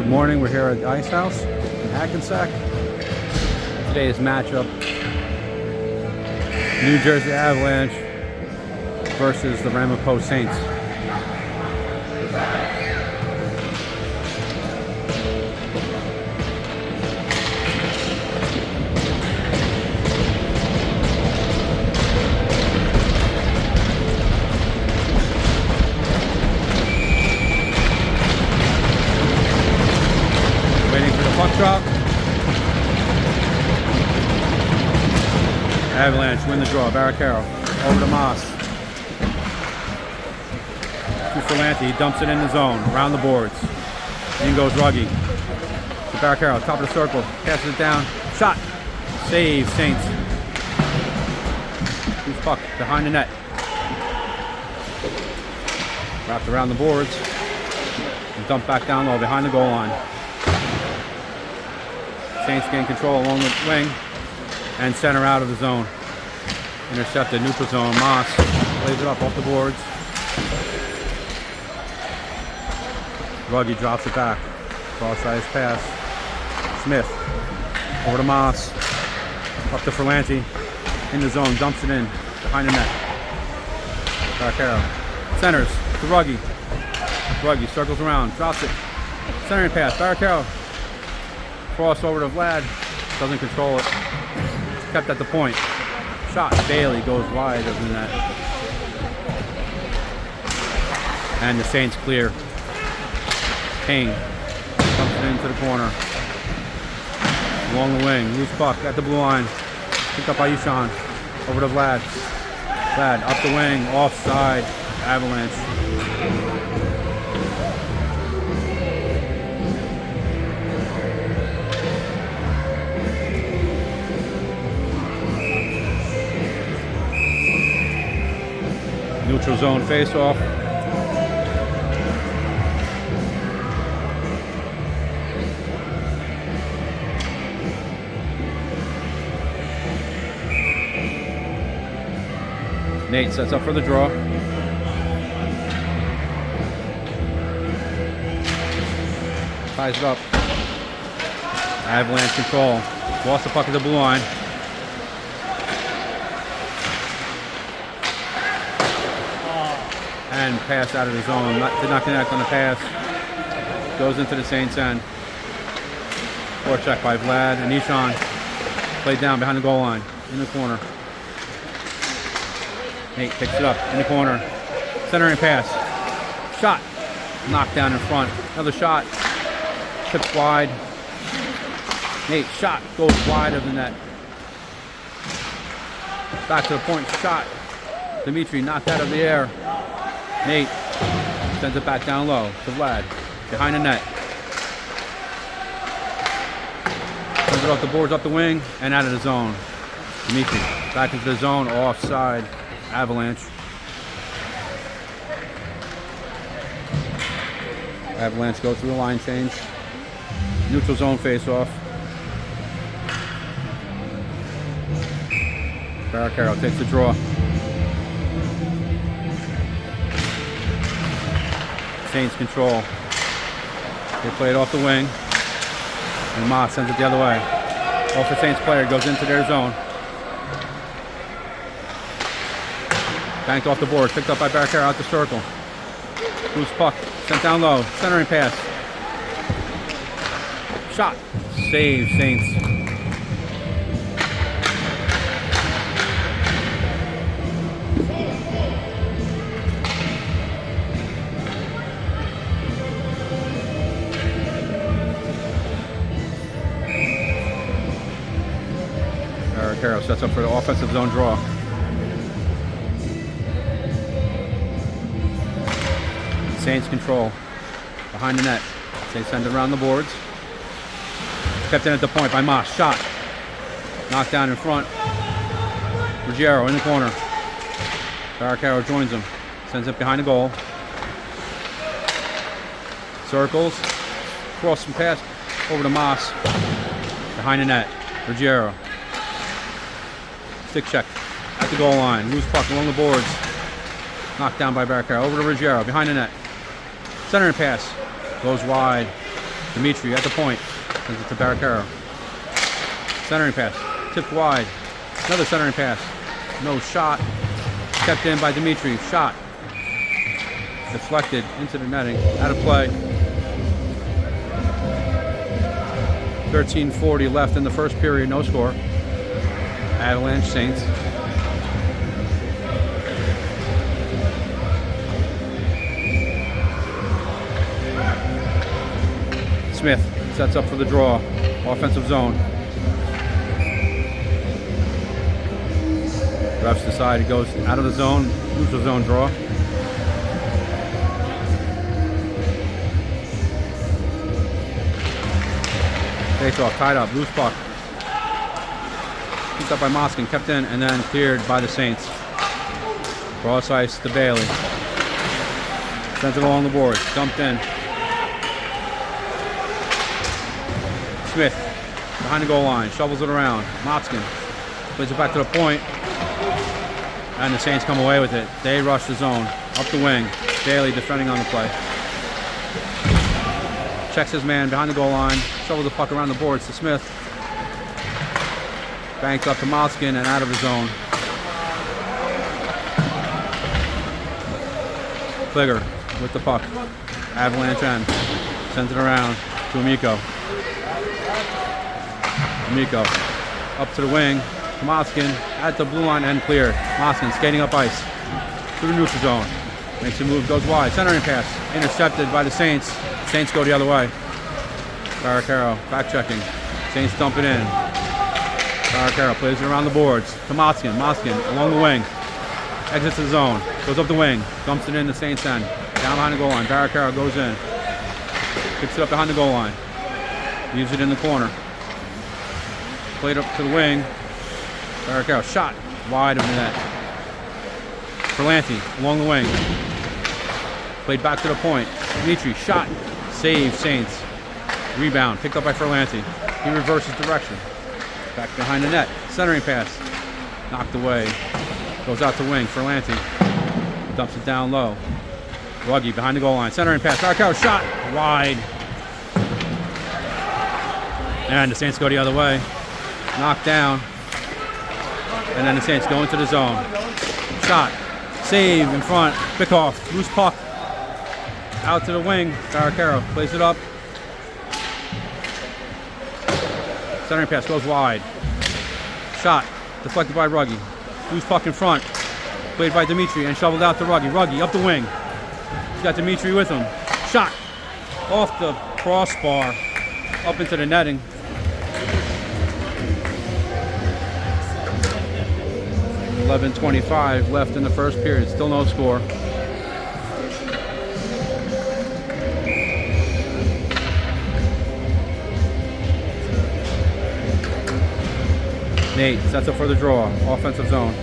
Good morning, we're here at the Ice House in Hackensack. Today's matchup, New Jersey Avalanche versus the Ramapo Saints. Waiting for the puck drop. Avalanche win the draw. Barricaro over to Moss. To Ferlanti, he dumps it in the zone, around the boards. In goes Ruggie. To Barricaro, top of the circle, passes it down. Shot. Save, Saints. Who's puck? Behind the net. Wrapped around the boards. And dumped back down low, behind the goal line. Saints gain control along the wing and center out of the zone. Intercepted, neutral zone. Moss plays it up off the boards. Ruggie drops it back. Cross-ice pass. Smith over to Moss. Up to Ferlanti. In the zone, dumps it in behind the net. Barricaro centers to Ruggie. Ruggie circles around, drops it. Centering pass. Barricaro. Cross over to Vlad, doesn't control it. Kept at the point. Shot. Bailey goes wide of the net. And the Saints clear. Kane dumps it into the corner. Along the wing. Loose puck at the blue line. Picked up by Ishan. Over to Vlad. Vlad up the wing. Offside. Avalanche. Neutral zone face-off. Nate sets up for the draw. Ties it up. Avalanche control. Lost the puck at the blue line. And pass out of the zone. Did not connect on the pass. Goes into the Saints end. Forecheck by Vlad and Ishan. Played down behind the goal line. In the corner. Nate picks it up in the corner. Centering pass. Shot. Knocked down in front. Another shot. Tips wide. Nate shot. Goes wide of the net. Back to the point. Shot. Dimitri knocked out of the air. Nate sends it back down low to Vlad, behind the net. Sends it off the boards, up the wing, and out of the zone. Dimitri back into the zone, offside, Avalanche. Avalanche go through the line change. Neutral zone face-off. Barricaro takes the draw. Saints control. They play it off the wing. And Moss sends it the other way. Off the Saints player, goes into their zone. Banked off the board, picked up by Barricaro out the circle. Loose puck, sent down low. Centering pass. Shot. Save, Saints. Barricaro sets up for the offensive zone draw. Saints control. Behind the net. They send it around the boards. Kept in at the point by Moss. Shot. Knocked down in front. Ruggiero in the corner. Barricaro joins him. Sends it behind the goal. Circles. Cross and pass over to Moss. Behind the net. Ruggiero. Stick check at the goal line. Loose puck along the boards. Knocked down by Barricaro. Over to Ruggiero. Behind the net. Centering pass. Goes wide. Dimitri at the point. Sends it to Baracaro. Centering pass. Tipped wide. Another centering pass. No shot. Kept in by Dimitri. Shot. Deflected into the netting. Out of play. 13:40 left in the first period. No score. Avalanche Saints. Smith sets up for the draw. Offensive zone. Refs decide it goes out of the zone. Neutral zone draw. Face off, tied up, loose puck. Picked up by Moskin, kept in, and then cleared by the Saints. Cross ice to Bailey. Sends it along the boards, dumped in. Smith, behind the goal line, shovels it around. Moskin plays it back to the point, and the Saints come away with it. They rush the zone, up the wing. Bailey defending on the play. Checks his man behind the goal line, shovels the puck around the boards to Smith. Banked up to Moskin and out of his zone. Fligger with the puck. Avalanche end. Sends it around to Amico. Amico up to the wing. Moskin at the blue line and cleared. Moskin skating up ice to the neutral zone. Makes a move, goes wide. Centering pass. Intercepted by the Saints. Saints go the other way. Baracaro back checking. Saints dump it in. Baracaro plays it around the boards to Moskin. Moskin along the wing. Exits the zone. Goes up the wing. Dumps it in the Saints end. Down behind the goal line. Baracaro goes in. Picks it up behind the goal line. Leaves it in the corner. Played up to the wing. Baracaro shot wide of the net. Berlanti along the wing. Played back to the point. Dimitri shot. Save Saints. Rebound picked up by Ferlanti. He reverses direction. Back behind the net. Centering pass. Knocked away. Goes out to wing. Ferlanti dumps it down low. Ruggie behind the goal line. Centering pass. Baracaro shot wide. And the Saints go the other way. Knocked down. And then the Saints go into the zone. Shot. Save in front. Bickoff. Loose puck. Out to the wing. Baracaro plays it up. Centering pass goes wide. Shot. Deflected by Ruggie. Loose puck in front. Played by Dimitri and shoveled out to Ruggie. Ruggie up the wing. He's got Dimitri with him. Shot. Off the crossbar. Up into the netting. .25 left in the first period. Still no score. Nate sets up for the draw. Offensive zone.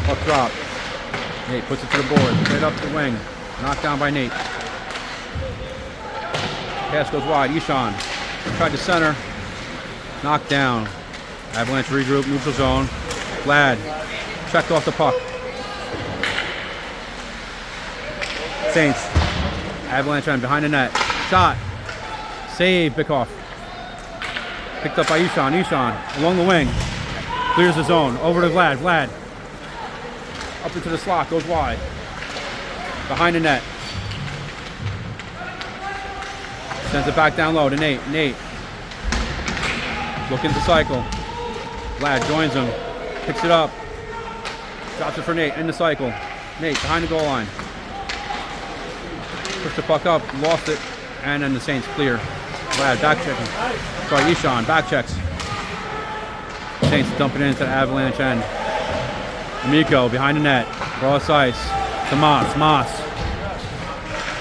Puck drop. Nate puts it to the board. Straight up the wing. Knocked down by Nate. Pass goes wide. Ishan tried to center. Knocked down. Avalanche regroup. Neutral zone. Vlad checked off the puck. Saints. Avalanche on behind the net. Shot. Save. Bickoff. Picked up by Ishan. Ishan along the wing. Clears the zone. Over to Vlad. Vlad. Up into the slot. Goes wide. Behind the net. Sends it back down low to Nate. Nate. Looking to cycle. Vlad joins him. Picks it up. Drops it for Nate. In the cycle. Nate behind the goal line. Pushed the puck up. Lost it. And then the Saints clear. Vlad back checking. Sorry, Ishan back checks. Saints dumping it into the Avalanche end. Amico behind the net. Cross ice. To Moss. Moss.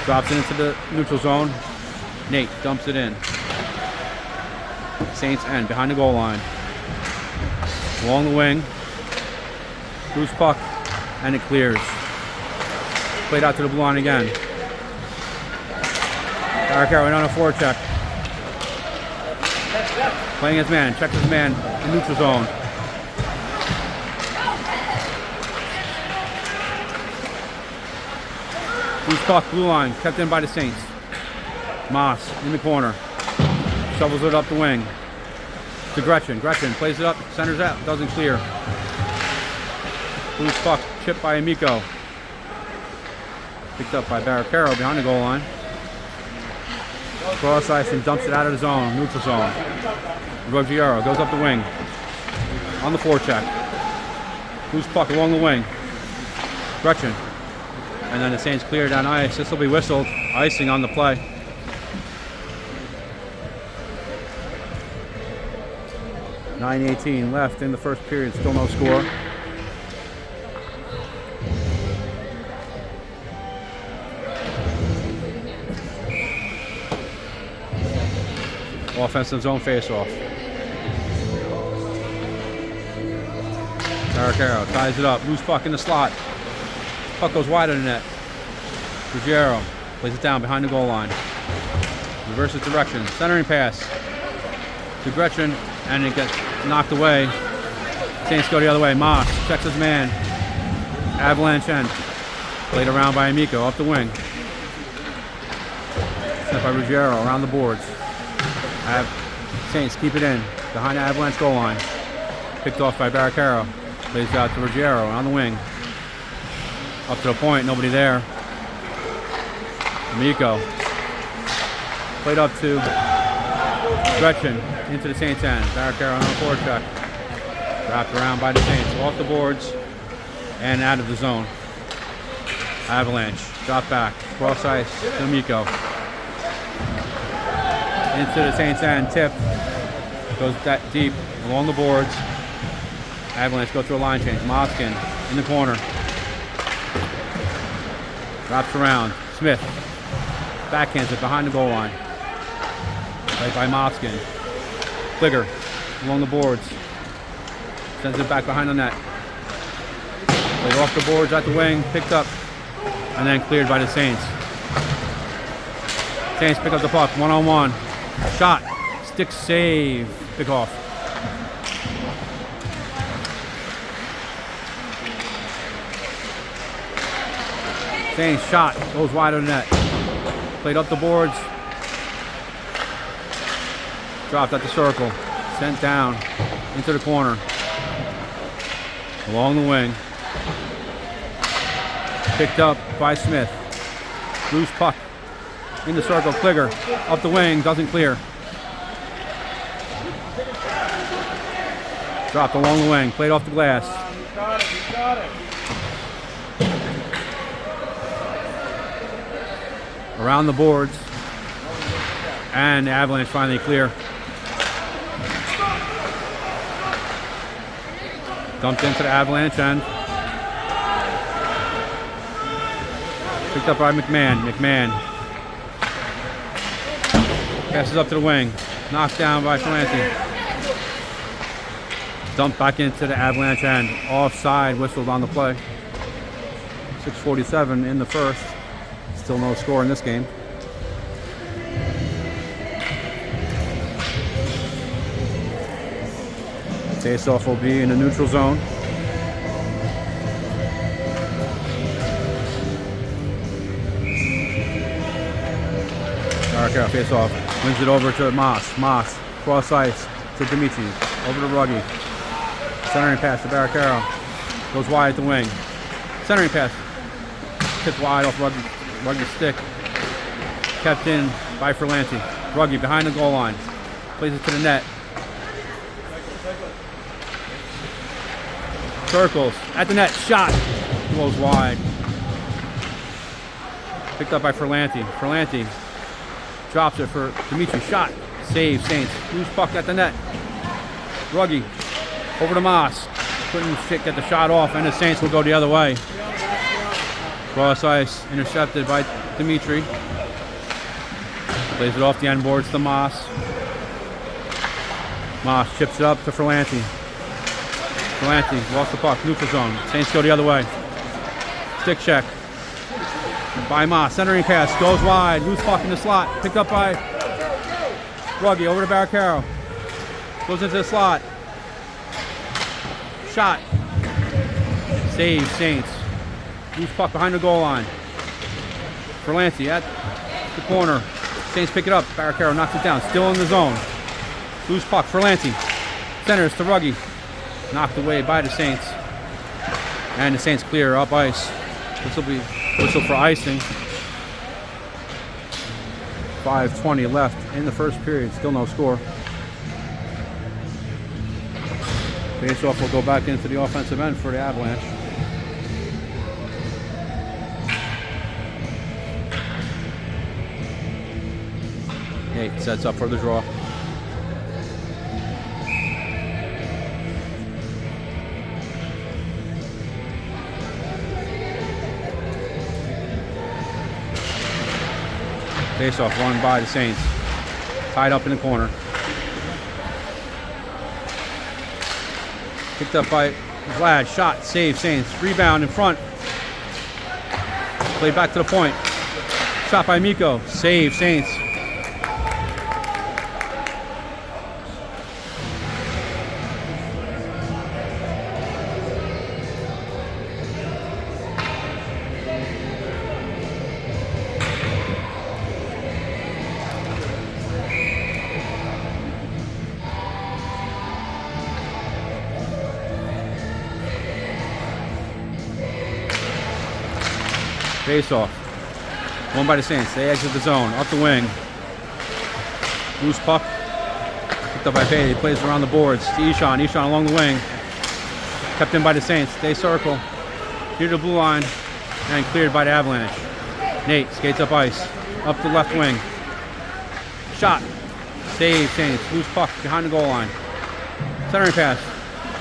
Drops it into the neutral zone. Nate dumps it in. Saints end behind the goal line. Along the wing. Loose puck. And it clears. Played out to the blue line again. Baracaro went on a forecheck. Playing his man. Checks his man in neutral zone. Loose puck, blue line, kept in by the Saints. Moss in the corner. Shovels it up the wing. To Gretchen. Gretchen plays it up, centers out, doesn't clear. Loose puck, chipped by Amico. Picked up by Barricaro behind the goal line. Cross ice and dumps it out of the zone, neutral zone. Ruggiero goes up the wing. On the forecheck. Loose puck along the wing. Gretchen. And then the Saints clear down ice. This will be whistled. Icing on the play. .9:18 left in the first period. Still no score. Offensive zone face-off. Barricaro ties it up. Loose puck in the slot. Puck goes wide of the net. Ruggiero plays it down behind the goal line. Reverses direction. Centering pass to Gretchen, and it gets knocked away. Saints go the other way. Moss checks his man. Avalanche end. Played around by Amico up the wing. Sent by Ruggiero around the boards. Saints keep it in behind the Avalanche goal line. Picked off by Barricaro. Plays out to Ruggiero on the wing. Up to the point, nobody there. Amico. Played up to Gretchen into the Saints end. Barricaro on the forecheck. Wrapped around by the Saints. Off the boards and out of the zone. Avalanche. Drop back. Cross ice to Amico. Into the Saints end. Tip. Goes that deep along the boards. Avalanche go through a line change. Moskin in the corner. Wraps around. Smith. Backhands it behind the goal line. Right by Moskin. Kligger along the boards. Sends it back behind the net. Played off the boards at the wing. Picked up. And then cleared by the Saints. Saints pick up the puck. One-on-one. Shot. Stick save. Pick off. Saints shot. Goes wide of the net. Played up the boards. Dropped at the circle. Sent down into the corner. Along the wing. Picked up by Smith. Loose puck in the circle. Kligger up the wing. Doesn't clear. Dropped along the wing. Played off the glass. You got it. Around the boards. And the Avalanche finally clear. Dumped into the Avalanche end. Picked up by McMahon. McMahon passes up to the wing. Knocked down by Ferlanti. Dumped back into the Avalanche end. Offside, whistled on the play. 6:47 in the first. Still no score in this game. Face-off will be in the neutral zone. Barricaro face-off. Wins it over to Moss. Moss. Cross ice to Dimitri. Over to Ruggie. Centering pass to Barricaro. Goes wide at the wing. Centering pass. Tipped wide off Ruggie's stick. Kept in by Ferlanti. Ruggie behind the goal line. Plays it to the net. Circles. At the net. Shot. Goes wide. Picked up by Ferlanti. Ferlanti drops it for Dimitri. Shot. Save Saints. Loose puck at the net. Ruggie. Over to Moss. Couldn't get the shot off, and the Saints will go the other way. Cross ice intercepted by Dimitri. Plays it off the end boards to Moss. Moss chips it up to Ferlanti. Ferlanti lost the puck, neutral zone. Saints go the other way. Stick check by Moss. Centering pass goes wide. Loose puck in the slot. Picked up by Ruggie. Over to Barricaro. Goes into the slot. Shot. Save Saints. Loose puck behind the goal line. Ferlanti at the corner. Saints pick it up. Barricaro knocks it down. Still in the zone. Loose puck. Ferlanti. Centers to Ruggie. Knocked away by the Saints. And the Saints clear up ice. This will be whistle for icing. 5:20 left in the first period. Still no score. Face-off will go back into the offensive end for the Avalanche. Nate sets up for the draw. Face-off won by the Saints. Tied up in the corner. Picked up by Vlad. Shot. Save. Saints. Rebound in front. Played back to the point. Shot by Mikko. Save. Saints. Face-off. Won by the Saints. They exit the zone. Up the wing. Loose puck. Picked up by Bailey. Plays around the boards to Ishan. Ishan along the wing. Kept in by the Saints. They circle. Near the blue line. And cleared by the Avalanche. Nate skates up ice. Up the left wing. Shot. Save Saints. Loose puck behind the goal line. Centering pass.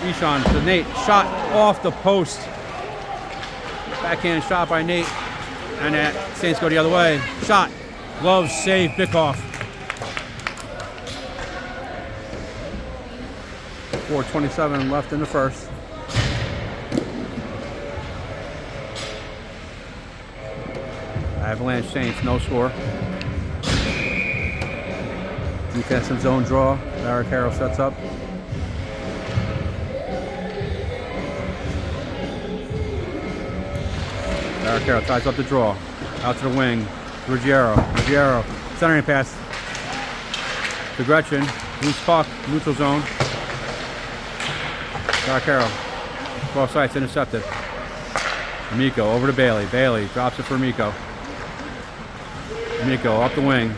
Ishan to Nate. Shot off the post. Backhand shot by Nate. And that Saints go the other way. Shot. Gloves. Save. Bickoff. 4:27 left in the first. Avalanche Saints, no score. Defensive zone draw. Barricaro sets up. Barricaro ties up the draw. Out to the wing. Ruggiero. Centering pass to Gretchen. Loose puck. Neutral zone. Barricaro. Cross sights intercepted. Mikko over to Bailey. Bailey drops it for Mikko. Mikko up the wing.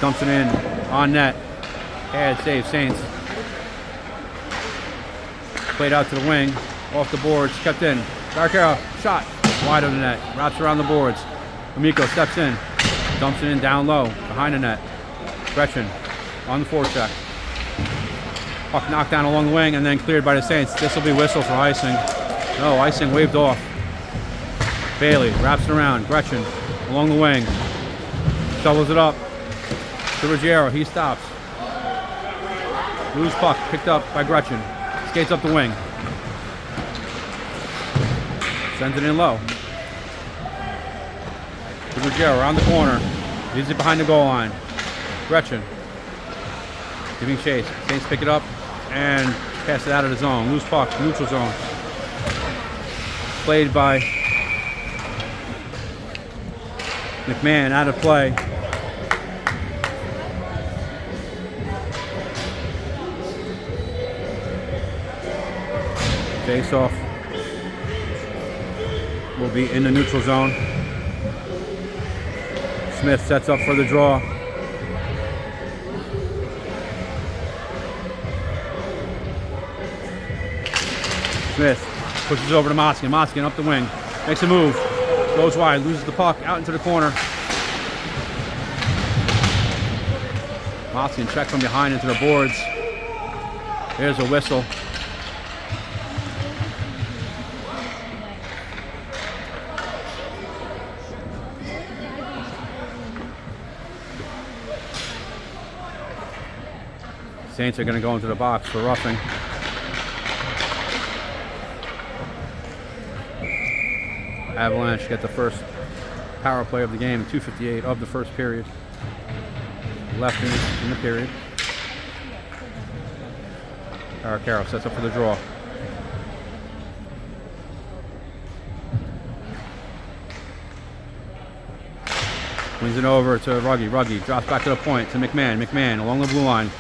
Dumps it in. On net. Pad save. Saints. Played out to the wing. Off the boards. Kept in. Barricaro. Shot. Wide of the net. Wraps around the boards. Mikko steps in. Dumps it in down low. Behind the net. Gretchen on the forecheck. Puck knocked down along the wing and then cleared by the Saints. This will be whistle for icing. No, icing waved off. Bailey wraps it around. Gretchen along the wing. Shovels it up to Ruggiero. He stops. Loose puck picked up by Gretchen. Skates up the wing. Sends it in low. To Ruggiero around the corner. Leaves it behind the goal line. Gretchen giving chase. Saints pick it up and pass it out of the zone. Loose puck, neutral zone. Played by McMahon, out of play. Face off will be in the neutral zone. Smith sets up for the draw. Smith pushes over to Moskin. Moskin up the wing. Makes a move. Goes wide. Loses the puck. Out into the corner. Moskin check from behind into the boards. There's a whistle. Saints are going to go into the box for roughing. Avalanche get the first power play of the game, 2:58 of the first period. Left in the period. Barricaro sets up for the draw. Wings it over to Ruggie. Ruggie drops back to the point to McMahon. McMahon along the blue line.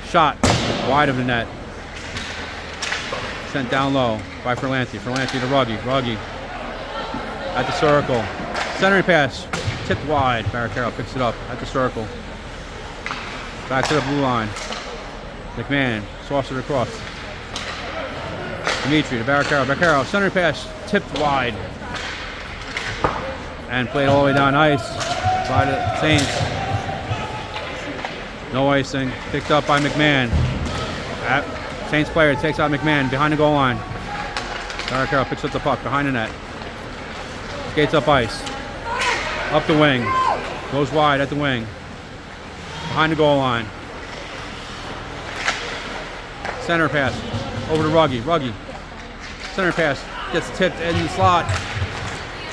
Shot wide of the net. Sent down low by Ferlanti. Ferlanti to Ruggie. Ruggie at the circle. Centering pass. Tipped wide. Barricaro picks it up at the circle. Back to the blue line. McMahon sauced it across. Dimitri to Barricaro. Barricaro centering pass. Tipped wide. And played all the way down ice by the Saints. No icing. Picked up by McMahon. Saints player takes out McMahon behind the goal line. Barricaro picks up the puck behind the net. Skates up ice. Up the wing. Goes wide at the wing. Behind the goal line. Center pass. Over to Ruggie. Ruggie. Center pass. Gets tipped in the slot.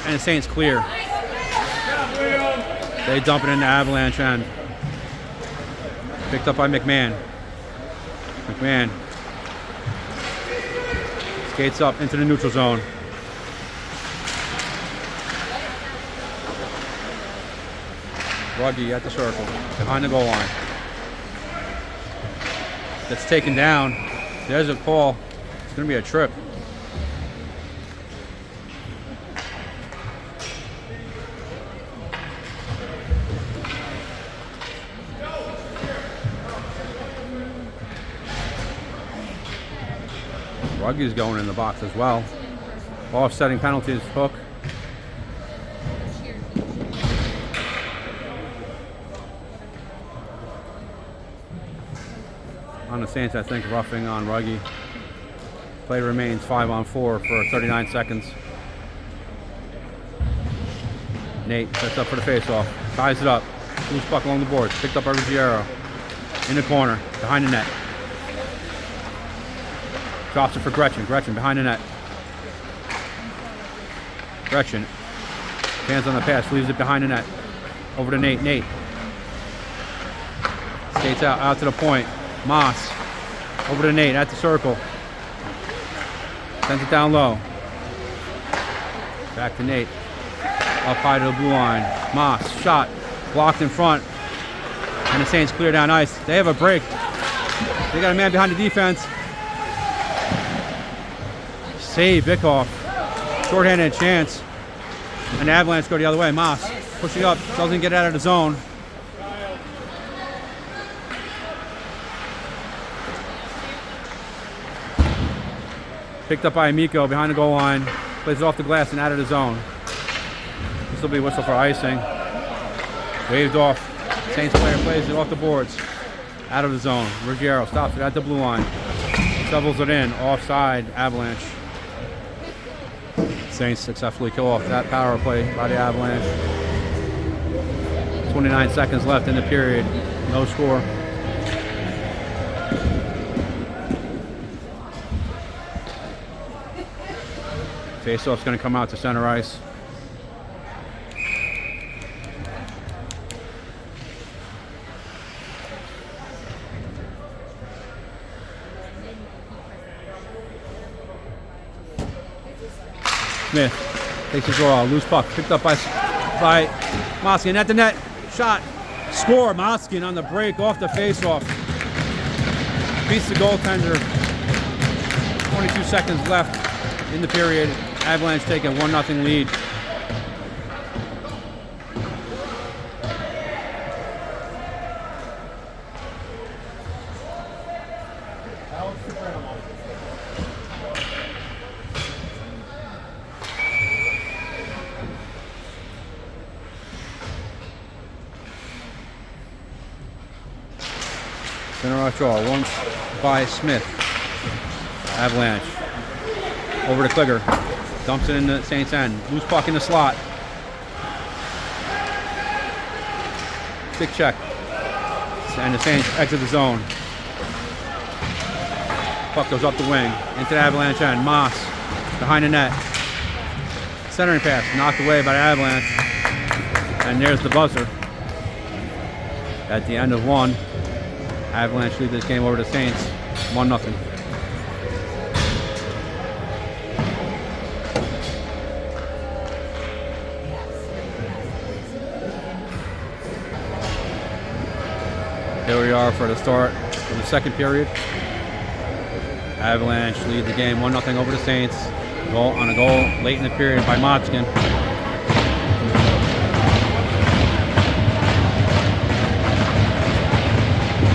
And the Saints clear. They dump it in the Avalanche end. Picked up by McMahon. McMahon skates up into the neutral zone. Ruggie at the circle, behind the goal line. That's taken down. There's a call. It's going to be a trip. Ruggie's going in the box as well. Offsetting penalties, hook. On the Saints, I think roughing on Ruggie. Play remains 5-on-4 for 39 seconds. Nate sets up for the faceoff. Ties it up. Loose puck along the boards. Picked up by Ruggiero. In the corner, behind the net. Drops it for Gretchen. Gretchen behind the net. Gretchen. Hands on the pass. Leaves it behind the net. Over to Nate. Nate. Skates out to the point. Moss. Over to Nate at the circle. Sends it down low. Back to Nate. Up high to the blue line. Moss. Shot. Blocked in front. And the Saints clear down ice. They have a break. They got a man behind the defense. Save Bikoff. Shorthanded chance. And the Avalanche go the other way. Moss pushing up. Doesn't get out of the zone. Picked up by Amico behind the goal line. Plays it off the glass and out of the zone. This will be whistle for icing. Waved off. Saints player plays it off the boards. Out of the zone. Ruggiero stops it at the blue line. Shovels it in. Offside. Avalanche. Saints successfully kill off that power play by the Avalanche. 29 seconds left in the period. No score. Faceoff's going to come out to center ice. Smith takes his draw. Loose puck. Picked up by Moskian at the net. Shot. Score. Moskian on the break off the faceoff. Beats the goaltender. 22 seconds left in the period. Avalanche taking a 1-0 lead. Center off draw. Once by Smith. Avalanche. Over to Kliger. Dumps it in the Saints end. Loose puck in the slot. Stick check. And the Saints exit the zone. Puck goes up the wing. Into the Avalanche end. Moss. Behind the net. Centering pass. Knocked away by the Avalanche. And there's the buzzer. At the end of one. Avalanche lead this game over to Saints. 1-0. Here we are for the start of the second period. Avalanche lead the game 1-0 over the Saints. Goal on a goal late in the period by Motskin.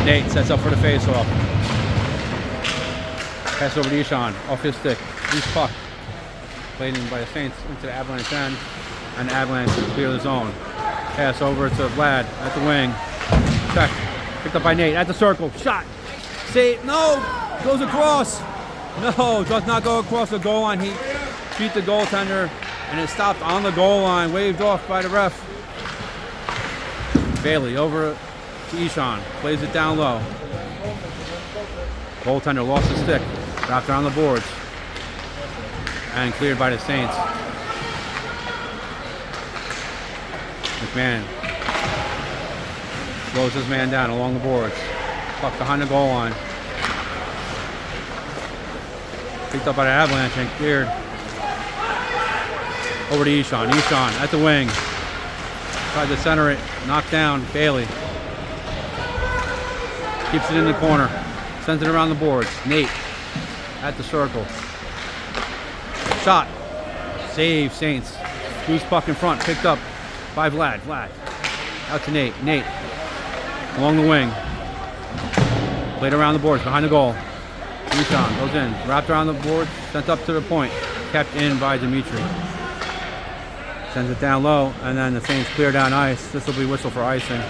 Nate sets up for the face-off. Pass over to Ishan, off his stick. Loose puck. Played in by the Saints into the Avalanche end. And the Avalanche clear the zone. Pass over to Vlad at the wing. Check. Picked up by Nate at the circle. Shot. Save. No. Goes across. No. Does not go across the goal line. He beat the goaltender. And it stopped on the goal line. Waved off by the ref. Bailey over to Ishan. Plays it down low. Goaltender lost his stick. Wrapped around the boards. And cleared by the Saints. McMahon slows his man down along the boards. Puck behind the goal line. Picked up by the Avalanche and cleared. Over to Ishan. Ishan at the wing. Tried to center it. Knocked down. Bailey. Keeps it in the corner. Sends it around the boards. Nate at the circle. Shot. Save Saints. Loose puck in front. Picked up by Vlad. Vlad. Out to Nate. Nate. Along the wing. Played around the boards. Behind the goal. Ishan goes in. Wrapped around the board. Sent up to the point. Kept in by Dimitri. Sends it down low. And then the Saints clear down ice. This will be whistle for icing.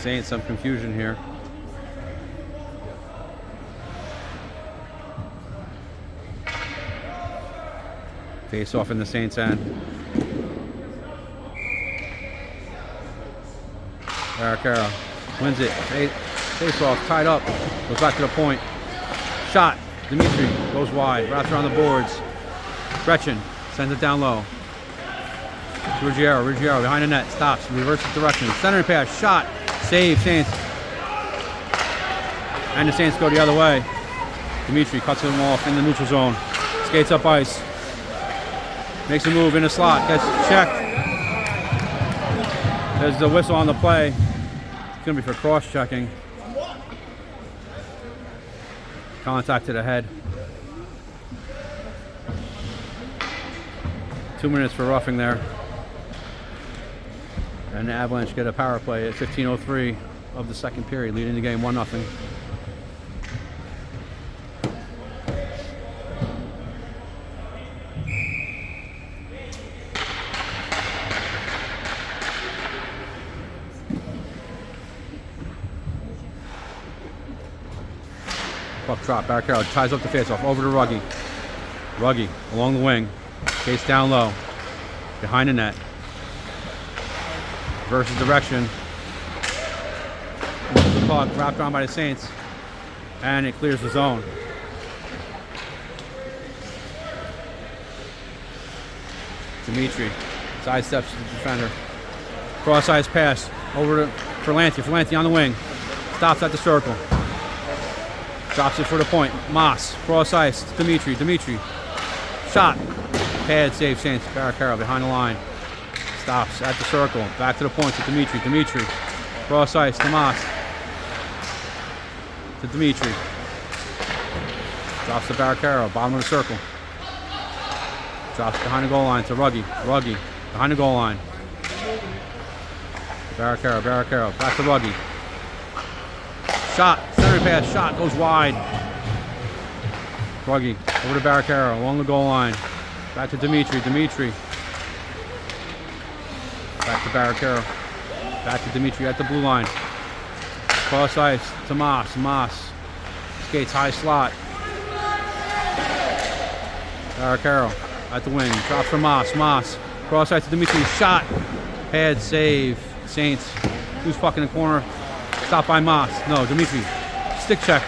Saints some confusion here. Face off in the Saints end. Barricaro wins it. Face off, tied up. Goes back to the point. Shot. Dimitri goes wide. Wraps around the boards. Gretchen sends it down low. Ruggiero behind the net. Stops. Reverses direction. Centering pass. Shot. Save Saints. And the Saints go the other way. Dimitri cuts him off in the neutral zone. Skates up ice. Makes a move in the slot. Gets checked. There's the whistle on the play. It's going to be for cross-checking. Contact to the head. 2 minutes for roughing there. And the Avalanche get a power play at 15:03 of the second period, leading the game 1-0. Puck drop, Barricaro ties up the faceoff, over to Ruggie. Ruggie along the wing, chase down low, behind the net. Versus direction. The puck wrapped around by the Saints. And it clears the zone. Dimitri sidesteps the defender. Cross ice pass over to Ferlanti. Ferlanti on the wing. Stops at the circle. Drops it for the point. Moss. Cross ice. Dimitri. Dimitri. Shot. Pad save Saints. Barricaro behind the line. Stops at the circle. Back to the point to Dimitri. Dimitri. Cross ice to Moss. To Dimitri. Drops to Barricaro. Bottom of the circle. Drops behind the goal line to Ruggie. Ruggie. Behind the goal line. Barricaro. Barricaro. Back to Ruggie. Shot. Center pass. Shot. Goes wide. Ruggie. Over to Barricaro. Along the goal line. Back to Dimitri. Dimitri. Back to Barricaro. Back to Dimitri at the blue line. Cross ice to Moss. Moss. Skates high slot. Barricaro at the wing. Drops for Moss. Moss. Cross ice to Dimitri. Shot. Pad save. Saints. Loose puck in the corner. Stopped by Moss. No, Dimitri. Stick check.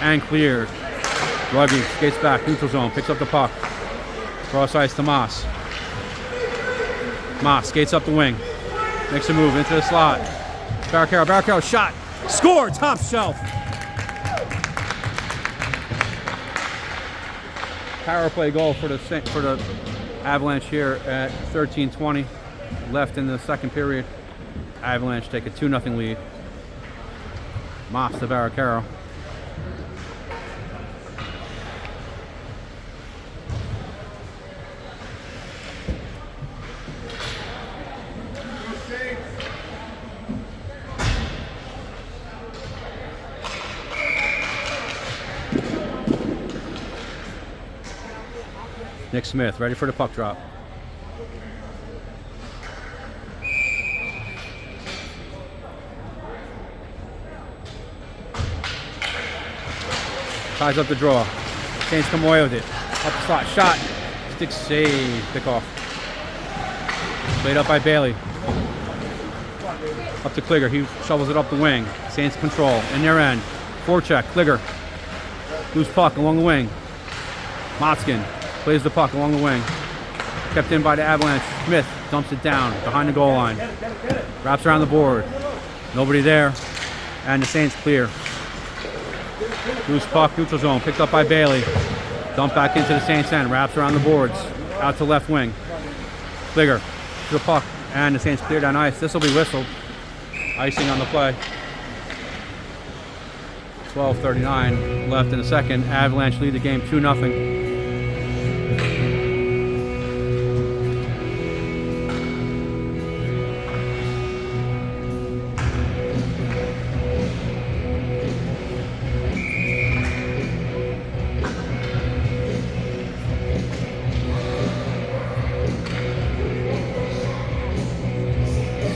And cleared. Ruggie skates back. Neutral zone. Picks up the puck. Cross ice to Moss. Moss skates up the wing. Makes a move into the slot. Barricaro, shot. Score! Top shelf. Power play goal for the Avalanche here at 13:20 left in the second period. Avalanche take a 2-0 lead. Moss to Barricaro. Nick Smith ready for the puck drop. Ties up the draw. Saints come away with it. Up the slot. Shot. Stick save. Pick off. Played up by Bailey. Up to Kliger. He shovels it up the wing. Saints control. In their end. Forecheck. Kliger. Loose puck along the wing. Motzkin plays the puck along the wing. Kept in by the Avalanche. Smith dumps it down behind the goal line. Wraps around the board. Nobody there. And the Saints clear. Loose puck, neutral zone, picked up by Bailey. Dump back into the Saints end, wraps around the boards. Out to left wing. Kliger to the puck, and the Saints cleared on ice. This will be whistled. Icing on the play. 12:39 left in the second. Avalanche lead the game 2-0.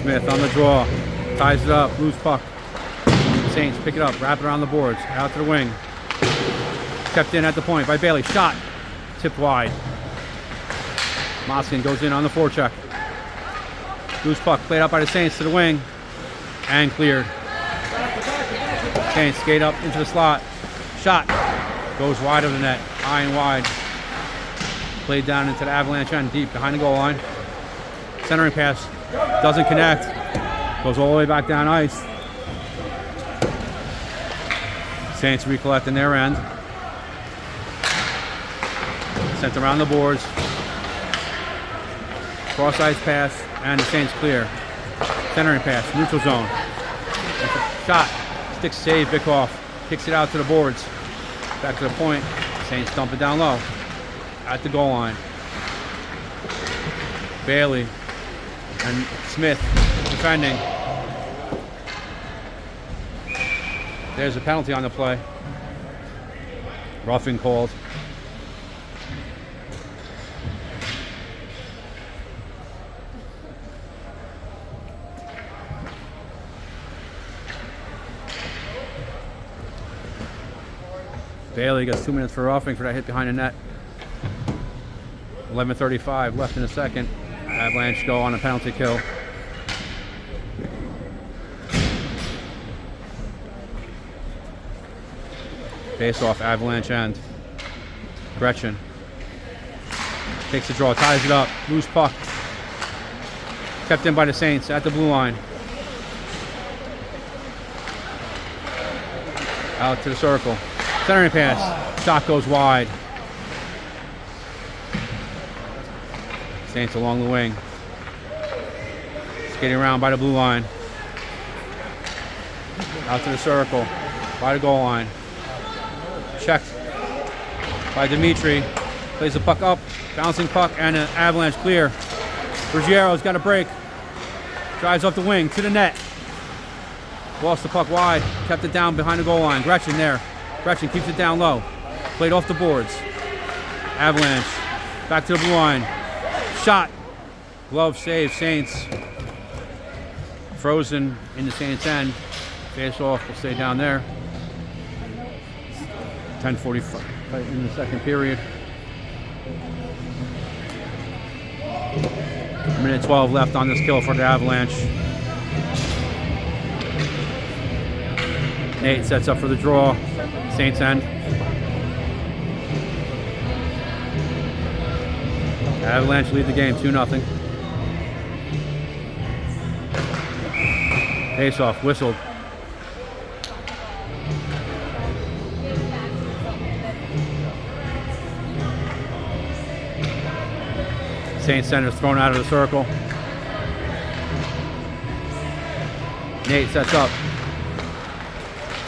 Smith on the draw, ties it up, loose puck. Saints pick it up, wrap it around the boards, out to the wing. Kept in at the point by Bailey, shot, tipped wide. Motzkin goes in on the forecheck. Loose puck played out by the Saints to the wing, and cleared. Saints skate up into the slot, shot, goes wide of the net, high and wide. Played down into the Avalanche end, deep behind the goal line. Centering pass. Doesn't connect. Goes all the way back down ice. Saints recollect in their end. Sent around the boards. Cross ice pass, and the Saints clear. Centering pass, neutral zone. Shot. Stick save, Bikoff. Kicks it out to the boards. Back to the point. Saints dump it down low. At the goal line. Bailey. And Smith defending. There's a penalty on the play. Roughing called. Bailey gets 2 minutes for roughing for that hit behind the net. 11:35 left in the second. Avalanche go on a penalty kill. Face off Avalanche end. Gretchen takes the draw, ties it up, loose puck. Kept in by the Saints at the blue line. Out to the circle. Centering pass. Shot goes wide. Saints along the wing. Skating around by the blue line. Out to the circle. By the goal line. Checked by Dimitri. Plays the puck up. Bouncing puck and an Avalanche clear. Ruggiero's got a break. Drives up the wing to the net. Lost the puck wide. Kept it down behind the goal line. Gretchen there. Gretchen keeps it down low. Played off the boards. Avalanche. Back to the blue line. Shot. Glove save. Saints. Frozen in the Saints end. Face off will stay down there. 10:45 in the second period. Minute 12 left on this kill for the Avalanche. Nate sets up for the draw. Saints end. Avalanche lead the game 2-0. Face off, whistled. Saints center's thrown out of the circle. Nate sets up.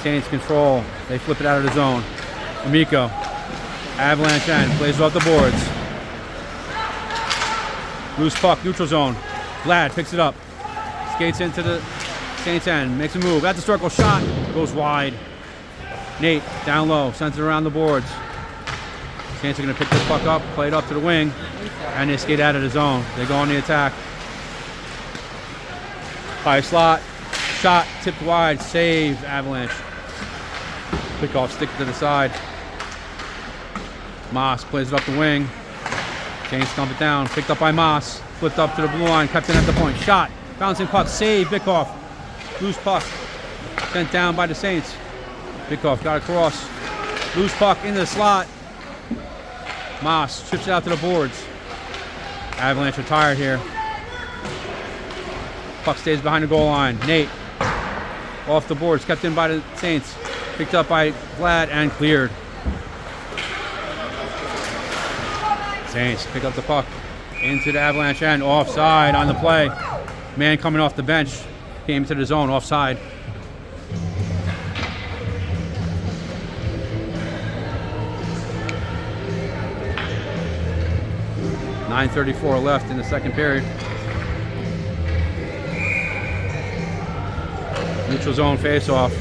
Saints control. They flip it out of the zone. Amico. Avalanche end. Plays off the boards. Loose puck. Neutral zone. Vlad picks it up. Skates into the Saints end. Makes a move. At the circle. Shot. Goes wide. Nate down low. Sends it around the boards. Saints are going to pick this puck up. Play it up to the wing. And they skate out of the zone. They go on the attack. High slot. Shot. Tipped wide. Save. Avalanche. Pick off. Stick to the side. Moss plays it up the wing. Saints dump it down. Picked up by Moss. Flipped up to the blue line. Kept it at the point. Shot. Bouncing puck. Save. Bickoff. Loose puck. Sent down by the Saints. Bickoff got across. Loose puck into the slot. Moss chips it out to the boards. Avalanche are tired here. Puck stays behind the goal line. Nate off the boards, kept in by the Saints. Picked up by Vlad and cleared. Saints pick up the puck into the Avalanche end. Offside on the play. Man coming off the bench came to the zone. Offside. .9:34 left in the second period. Neutral zone face-off.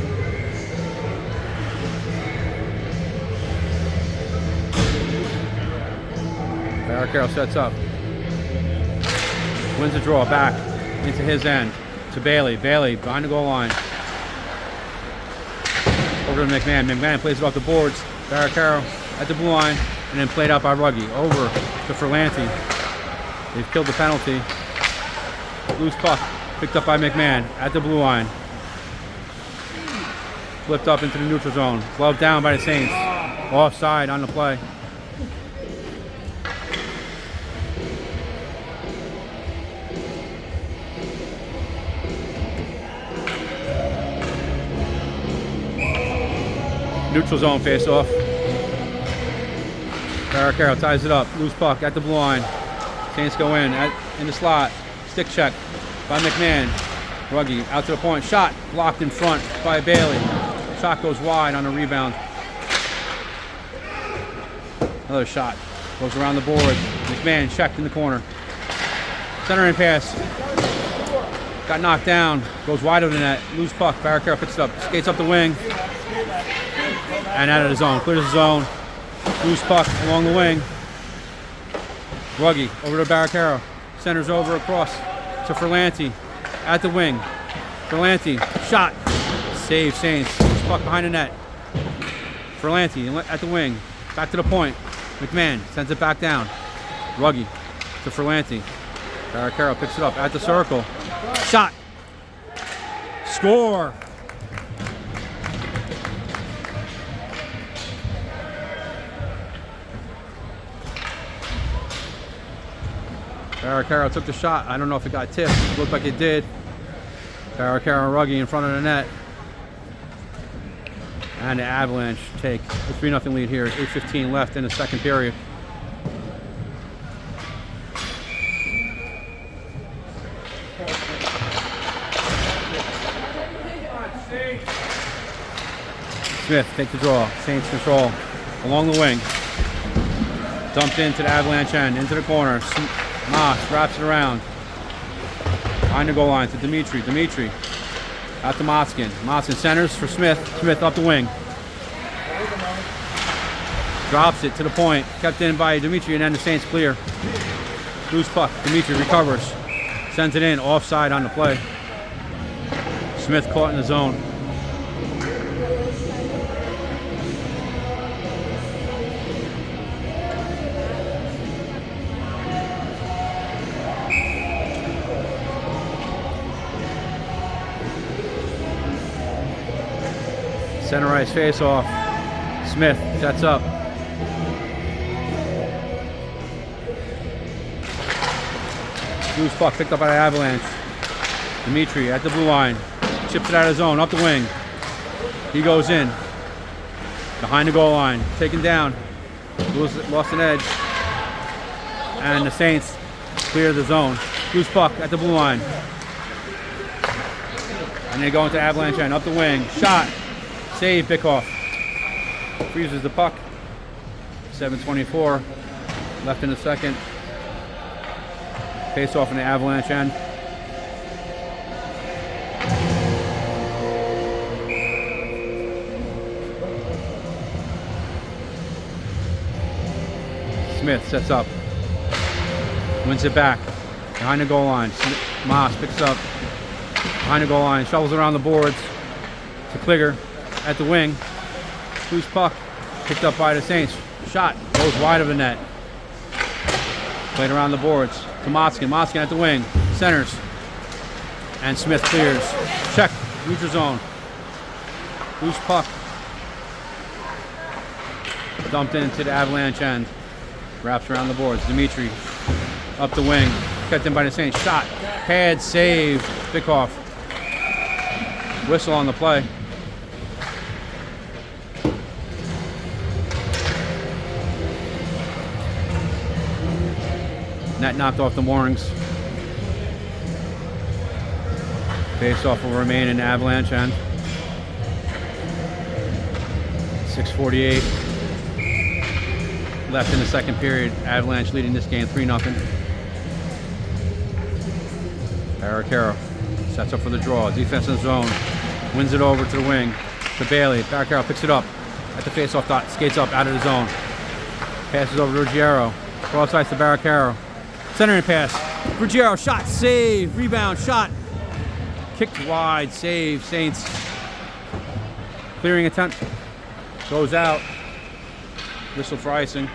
Barricaro sets up. Wins the draw back into his end. To Bailey. Bailey behind the goal line. Over to McMahon. McMahon plays it off the boards. Barricaro at the blue line. And then played out by Ruggie. Over to Ferlanti. They've killed the penalty. Loose puck. Picked up by McMahon at the blue line. Flipped up into the neutral zone. Gloved down by the Saints. Offside on the play. Neutral zone face-off. Barricaro ties it up. Loose puck at the blue line. Saints go in the slot. Stick check by McMahon. Ruggie out to the point. Shot blocked in front by Bailey. Shot goes wide on a rebound. Another shot goes around the board. McMahon checked in the corner. Centering pass. Got knocked down. Goes wide of the net. Loose puck. Barricaro picks it up. Skates up the wing. And out of the zone. Clears the zone. Loose puck along the wing. Ruggie over to Barricaro. Centers over across to Ferlanti at the wing. Ferlanti shot. Save Saints. Loose puck behind the net. Ferlanti at the wing. Back to the point. McMahon sends it back down. Ruggie to Ferlanti. Barricaro picks it up at the circle. Shot. Score. Barricaro took the shot. I don't know if it got tipped. It looked like it did. Barricaro and Ruggie in front of the net. And the Avalanche take a 3-0 lead here. 8:15 left in the second period. Smith takes the draw. Saints control along the wing. Dumped into the Avalanche end, into the corner. Moss wraps it around. Behind the goal line to Dimitri. Dimitri out to Moskin. Moskin centers for Smith. Smith up the wing. Drops it to the point. Kept in by Dimitri and then the Saints clear. Loose puck. Dimitri recovers. Sends it in. Offside on the play. Smith caught in the zone. Center ice face off. Smith sets up. Loose puck picked up by the Avalanche. Dimitri at the blue line. Chips it out of zone, up the wing. He goes in. Behind the goal line. Taken down. Lost an edge. And the Saints clear the zone. Loose puck at the blue line. And they go into Avalanche end, up the wing. Shot. Save, Bickoff. Freezes the puck. 7:24 left in the second. Face off in the Avalanche end. Smith sets up. Wins it back. Behind the goal line. Moss picks up. Behind the goal line. Shovels around the boards to Kliger at the wing. Loose puck. Picked up by the Saints. Shot. Goes wide of the net. Played around the boards. To Motzkin. Motzkin at the wing. Centers. And Smith clears. Check. Neutral zone. Loose puck. Dumped into the Avalanche end. Wraps around the boards. Dimitri up the wing. Kept in by the Saints. Shot. Pad. Save. Bickoff. Whistle on the play. Net knocked off the moorings. Face off will remain in Avalanche end. 6:48 left in the second period. Avalanche leading this game 3-0. Barricaro sets up for the draw. Defensive zone. Wins it over to the wing. To Bailey. Barricaro picks it up at the face-off dot. Skates up out of the zone. Passes over to Ruggiero. Cross ice to Barricaro. Centering pass. Ruggiero shot. Save. Rebound. Shot. Kicked wide. Save. Saints. Clearing attempt. Goes out. Whistle for icing.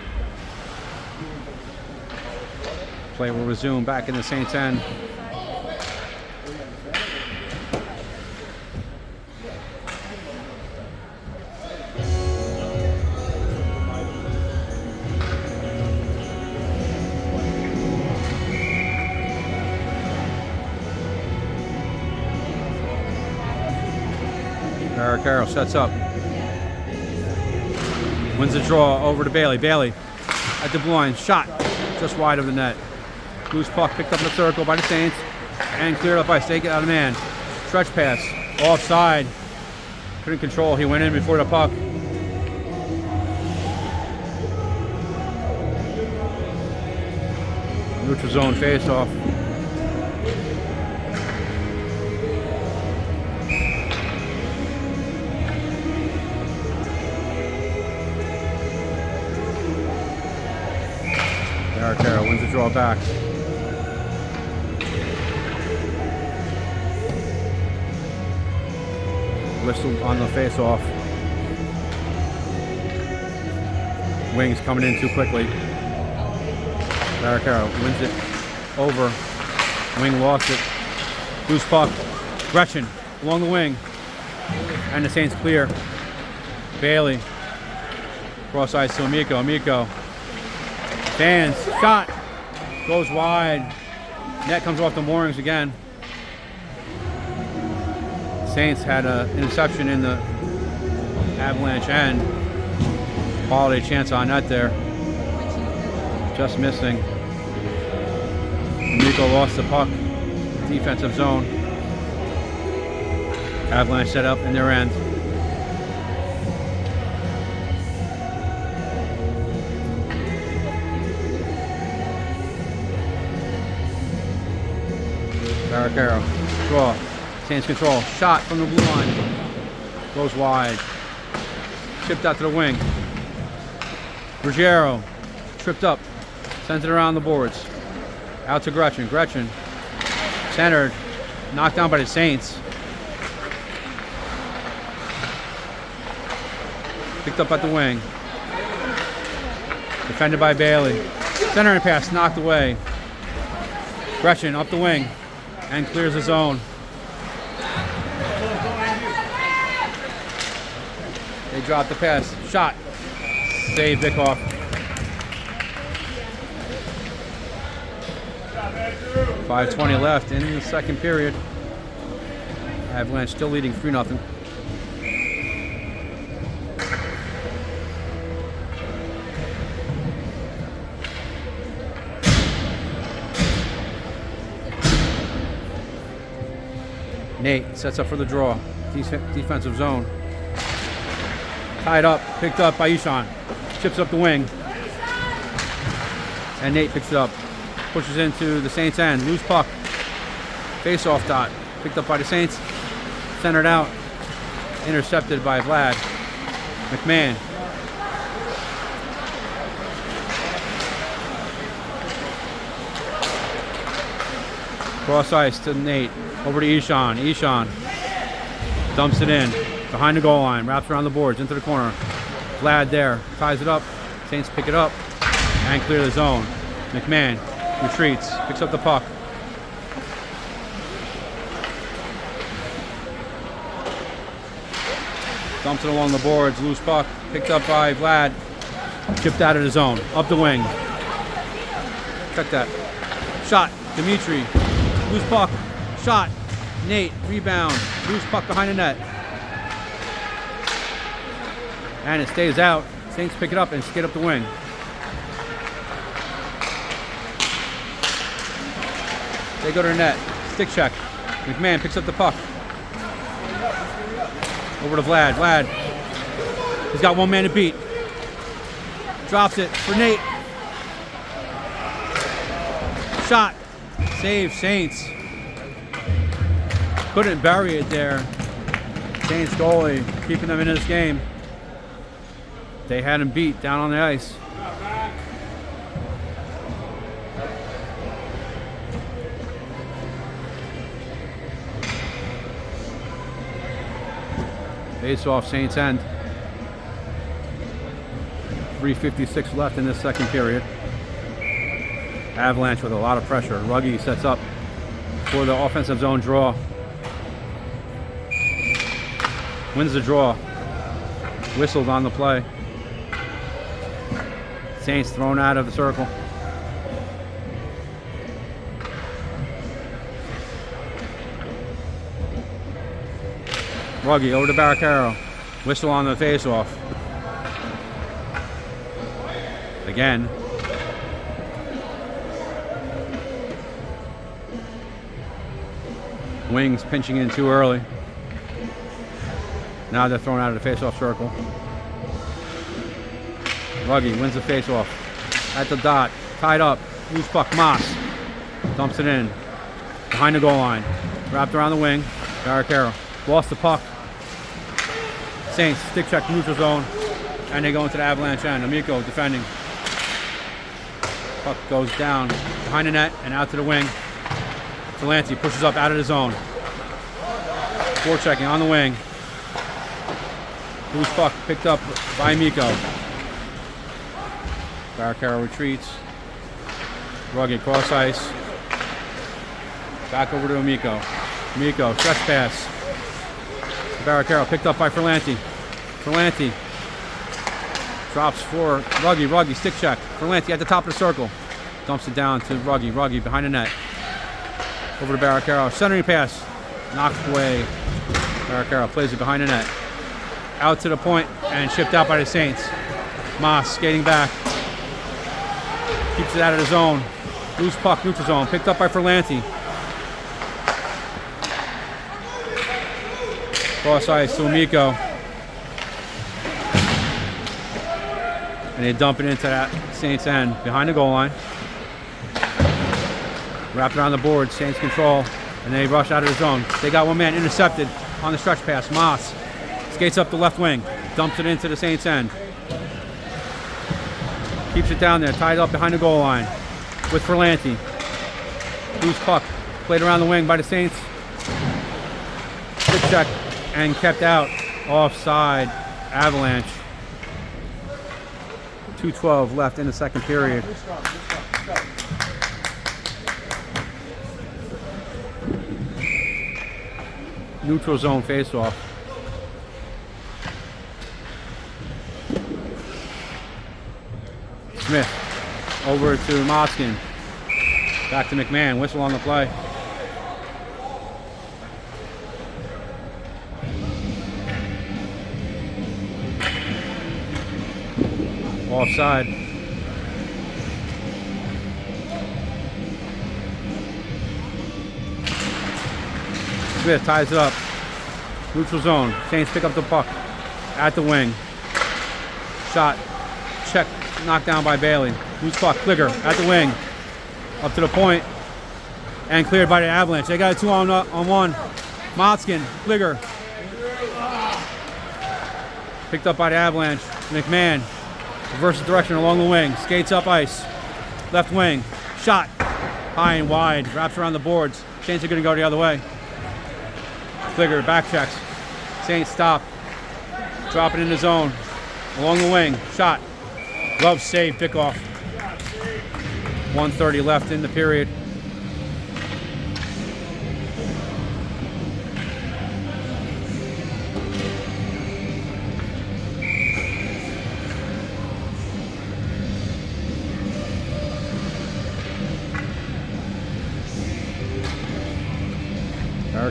Play will resume back in the Saints end. Barricaro sets up. Wins the draw over to Bailey. Bailey at the blue line. Shot just wide of the net. Loose puck picked up in the circle by the Saints and cleared up by Stake out of man. Stretch pass. Offside. Couldn't control. He went in before the puck. Neutral zone face off. Barricaro wins the draw back. Whistle on the face-off. Wings coming in too quickly. Barricaro wins it over. Wing lost it. Loose puck. Gretchen along the wing. And the Saints clear. Bailey. Cross ice to Amico. Amico. Fans. Shot. Goes wide. Net comes off the moorings again. Saints had an interception in the Avalanche end. Quality chance on net there. Just missing. Nico lost the puck. Defensive zone. Avalanche set up in their end. Barricaro. Draw. Saints control. Shot from the blue line. Goes wide. Chipped out to the wing. Ruggiero. Tripped up. Sends it around the boards. Out to Gretchen. Gretchen. Centered. Knocked down by the Saints. Picked up at the wing. Defended by Bailey. Centering pass knocked away. Gretchen up the wing. And clears the zone. They drop the pass. Shot. Save Bickoff. 5:20 left in the second period. Avalanche still leading 3-0. Nate sets up for the draw. Defensive zone. Tied up, picked up by Ishan. Chips up the wing. And Nate picks it up. Pushes into the Saints end. Loose puck. Face-off dot. Picked up by the Saints. Centered out. Intercepted by Vlad. McMahon. Cross ice to Nate. Over to Ishan. Ishan dumps it in. Behind the goal line. Wraps around the boards. Into the corner. Vlad there. Ties it up. Saints pick it up. And clear the zone. McMahon retreats. Picks up the puck. Dumps it along the boards. Loose puck. Picked up by Vlad. Chipped out of the zone. Up the wing. Check that. Shot. Dimitri. Loose puck. Shot. Nate. Rebound. Loose puck behind the net. And it stays out. Saints pick it up and skate up the wing. They go to the net. Stick check. McMahon picks up the puck. Over to Vlad. Vlad. He's got one man to beat. Drops it for Nate. Shot. Save Saints. Couldn't bury it there. Saints goalie keeping them in this game. They had him beat down on the ice. Face off Saints end. 3:56 left in this second period. Avalanche with a lot of pressure. Ruggie sets up for the offensive zone draw. Wins the draw. Whistled on the play. Saints thrown out of the circle. Ruggie over to Barricaro. Whistle on the face-off. Again. Wings pinching in too early. Now they're thrown out of the face-off circle. Ruggie wins the face-off. At the dot. Tied up. Loose puck. Moss. Dumps it in. Behind the goal line. Wrapped around the wing. Barricaro. Lost the puck. Saints stick check neutral zone. And they go into the Avalanche end. Amico defending. Puck goes down behind the net and out to the wing. Delancey pushes up out of the zone. Forechecking on the wing. Loose puck picked up by Amico. Barricaro retreats. Ruggie cross ice. Back over to Amico. Amico, stretch pass. Barricaro picked up by Ferlanti. Ferlanti drops for Ruggie. Ruggie stick check. Ferlanti at the top of the circle. Dumps it down to Ruggie. Ruggie behind the net. Over to Barricaro. Centering pass. Knocked away. Barricaro plays it behind the net. Out to the point and shipped out by the Saints. Moss skating back. Keeps it out of the zone. Loose puck, neutral zone. Picked up by Ferlanti. Cross ice to Amico. And they dump it into that Saints end behind the goal line. Wrapped around the board, Saints control, and they rush out of the zone. They got one man intercepted on the stretch pass. Moss skates up the left wing, dumps it into the Saints end. Keeps it down there, tied up behind the goal line with Ferlanti. Loose puck, played around the wing by the Saints. Quick check and kept out. Offside, Avalanche. 2:12 left in the second period. Neutral zone face-off. Smith over to Moskin. Back to McMahon. Whistle on the play. Offside. Smith ties it up. Neutral zone. Saints pick up the puck at the wing. Shot. Check. Knocked down by Bailey. Loose puck. Kligger at the wing. Up to the point. And cleared by the Avalanche. They got a 2-on-1. Motskin. Kligger. Picked up by the Avalanche. McMahon. Reverses direction along the wing. Skates up ice. Left wing. Shot. High and wide. Wraps around the boards. Saints are going to go the other way. Kligger back checks. Saints stop. Drop it in the zone. Along the wing. Shot. Glove save. Pickoff. 1:30 left in the period.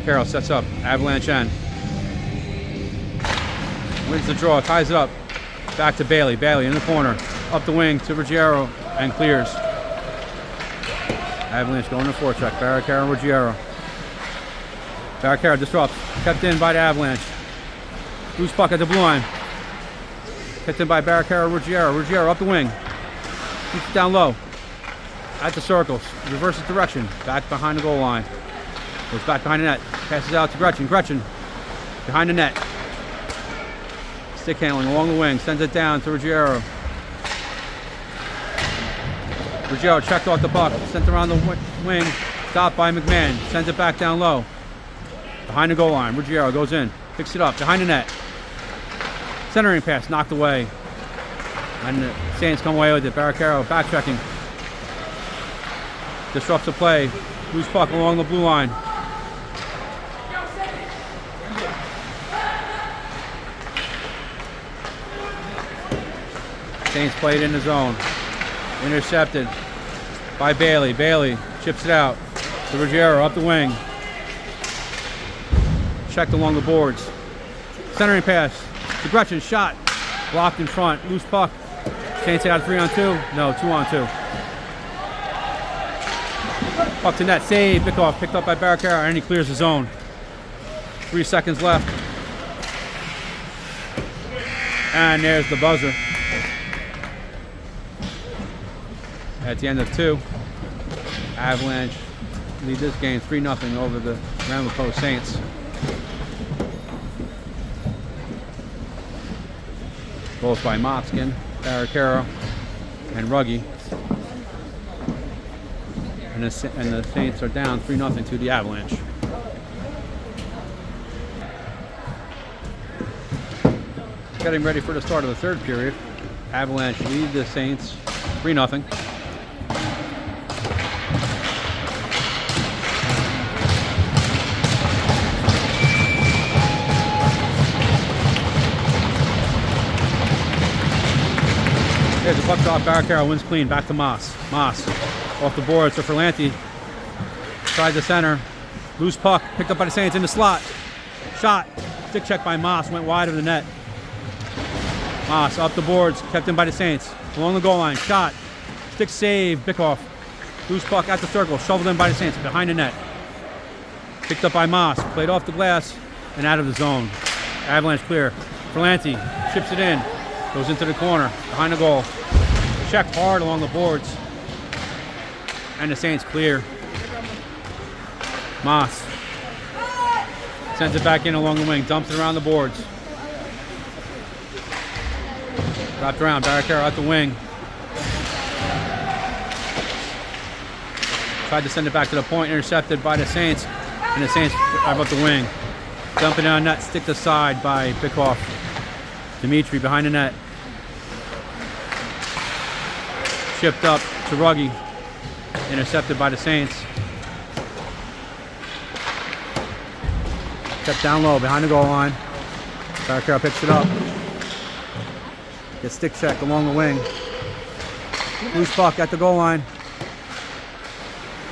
Carroll sets up. Avalanche end. Wins the draw. Ties it up. Back to Bailey. Bailey in the corner. Up the wing to Ruggiero and clears. Avalanche going to forecheck. Barricaro, Ruggiero. Barricaro disrupts. Kept in by the Avalanche. Loose puck at the blue line. Kept in by Barricaro, Ruggiero. Ruggiero up the wing. Keeps it down low. At the circles. Reverses direction. Back behind the goal line. Goes back behind the net. Passes out to Gretchen. Gretchen behind the net. Stick handling along the wing. Sends it down to Ruggiero. Ruggiero checked off the puck. Sent around the wing. Stopped by McMahon. Sends it back down low. Behind the goal line. Ruggiero goes in. Picks it up. Behind the net. Centering pass. Knocked away. And the Saints come away with it. Barricaro back checking. Disrupts the play. Loose puck along the blue line. Saints played in the zone. Intercepted by Bailey. Bailey chips it out to Ruggiero up the wing. Checked along the boards. Centering pass to Gretchen. Shot. Blocked in front. Loose puck. Saints out 3-on-2. No, 2-on-2. Puck to net. Save. Pickoff. Picked up by Barricaro and he clears the zone. 3 seconds left. And there's the buzzer. At the end of 2, Avalanche lead this game 3-0 over the Ramapo Saints. Goals by Motskin, Barricaro, and Ruggie. And the Saints are down 3-0 to the Avalanche. Getting ready for the start of the third period. Avalanche lead the Saints 3-0. Here's the puck drop. Barricaro wins clean. Back to Moss. Moss off the boards to Ferlanti. Tried the center. Loose puck. Picked up by the Saints in the slot. Shot. Stick check by Moss. Went wide of the net. Moss up the boards. Kept in by the Saints. Along the goal line. Shot. Stick save. Bickoff. Loose puck at the circle. Shoveled in by the Saints. Behind the net. Picked up by Moss. Played off the glass and out of the zone. Avalanche clear. Ferlanti chips it in. Goes into the corner, behind the goal. Checked hard along the boards. And the Saints clear. Moss sends it back in along the wing, dumps it around the boards. Wrapped around, Barricaro out the wing. Tried to send it back to the point, intercepted by the Saints. And the Saints drive up the wing. Dumping down net, stick to side by Bickoff. Dimitri behind the net. Chipped up to Ruggie. Intercepted by the Saints. Kept down low behind the goal line. Barricaro picks it up. Gets stick check along the wing. Loose puck at the goal line.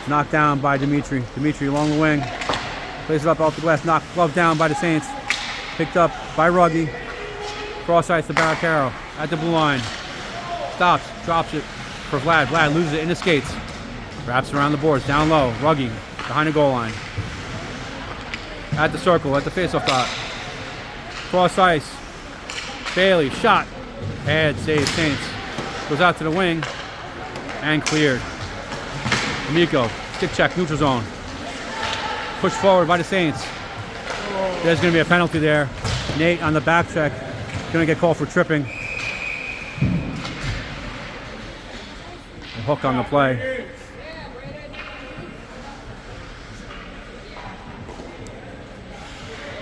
Knocked down by Dimitri. Dimitri along the wing. Plays it up off the glass. Knocked glove down by the Saints. Picked up by Ruggie. Cross ice to Barricaro at the blue line. Stops. Drops it for Vlad. Vlad loses it in the skates. Wraps around the boards. Down low. Ruggie behind the goal line. At the circle. At the faceoff dot. Cross ice. Bailey. Shot. Head save Saints. Goes out to the wing. And cleared. Miko, stick check, neutral zone. Pushed forward by the Saints. There's going to be a penalty there. Nate on the back check. Going to get called for tripping. A hook on the play.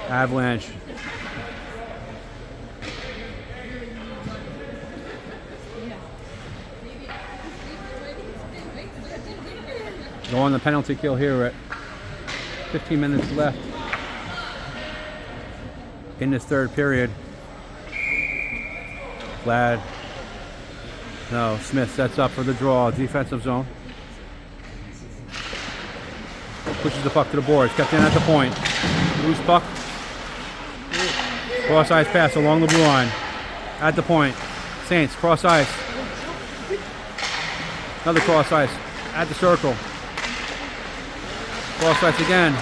Avalanche. Go on the penalty kill here at 15 minutes left in this third period. Vlad. No, Smith sets up for the draw. Defensive zone. Pushes the puck to the boards. Kept in at the point. Loose puck. Cross ice pass along the blue line. At the point. Saints cross ice. Another cross ice. At the circle. Cross ice again.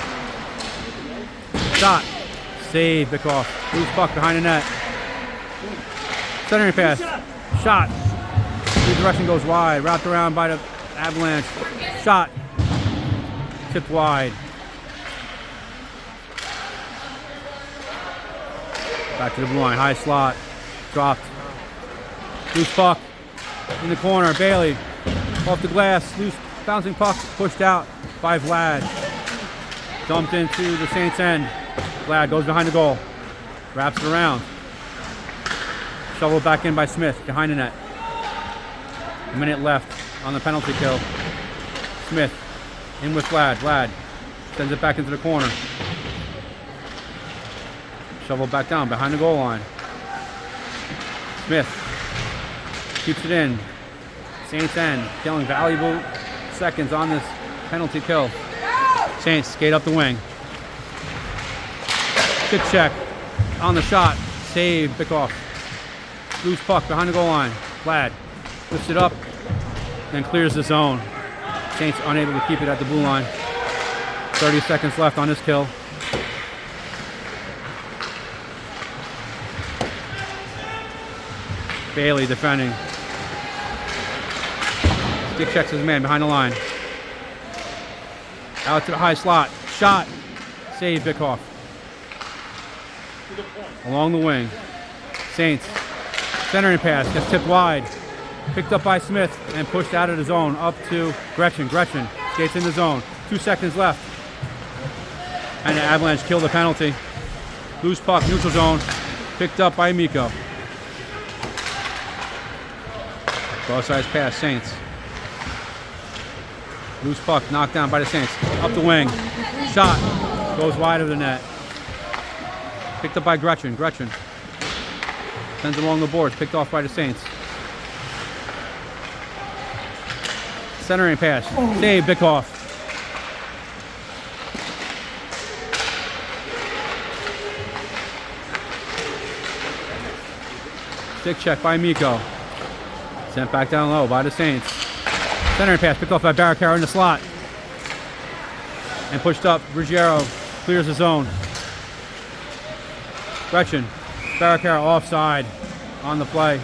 Shot. Save Bikoff. Loose puck behind the net. Centering pass. Shot. The direction goes wide. Wrapped around by the Avalanche. Shot. Tipped wide. Back to the blue line. High slot. Dropped. Loose puck. In the corner. Bailey. Off the glass. Loose bouncing puck. Pushed out by Vlad. Dumped into the Saints end. Vlad goes behind the goal. Wraps it around. Shoveled back in by Smith behind the net. A minute left on the penalty kill. Smith in with Vlad. Vlad sends it back into the corner. Shoveled back down behind the goal line. Smith keeps it in. Saints end. Killing valuable seconds on this penalty kill. Saints skate up the wing. Stick check on the shot. Save Bikoff. Loose puck behind the goal line. Vlad lifts it up, then clears the zone. Saints unable to keep it at the blue line. 30 seconds left on this kill. Bailey defending. Stick checks his man behind the line. Out to the high slot. Shot. Save Bikoff. Along the wing. Saints. Centering pass. Gets tipped wide. Picked up by Smith and pushed out of the zone. Up to Gretchen. Gretchen skates in the zone. 2 seconds left. And the Avalanche kill the penalty. Loose puck. Neutral zone. Picked up by Miko. Cross-ice pass. Saints. Loose puck knocked down by the Saints. Up the wing. Shot. Goes wide of the net. Picked up by Gretchen. Gretchen sends it along the boards. Picked off by the Saints. Centering pass. Save Bikoff. Stick check by Miko. Sent back down low by the Saints. Centering pass picked off by Barricaro in the slot. And pushed up. Ruggiero clears the zone. Gretchen. Barricaro offside on the play.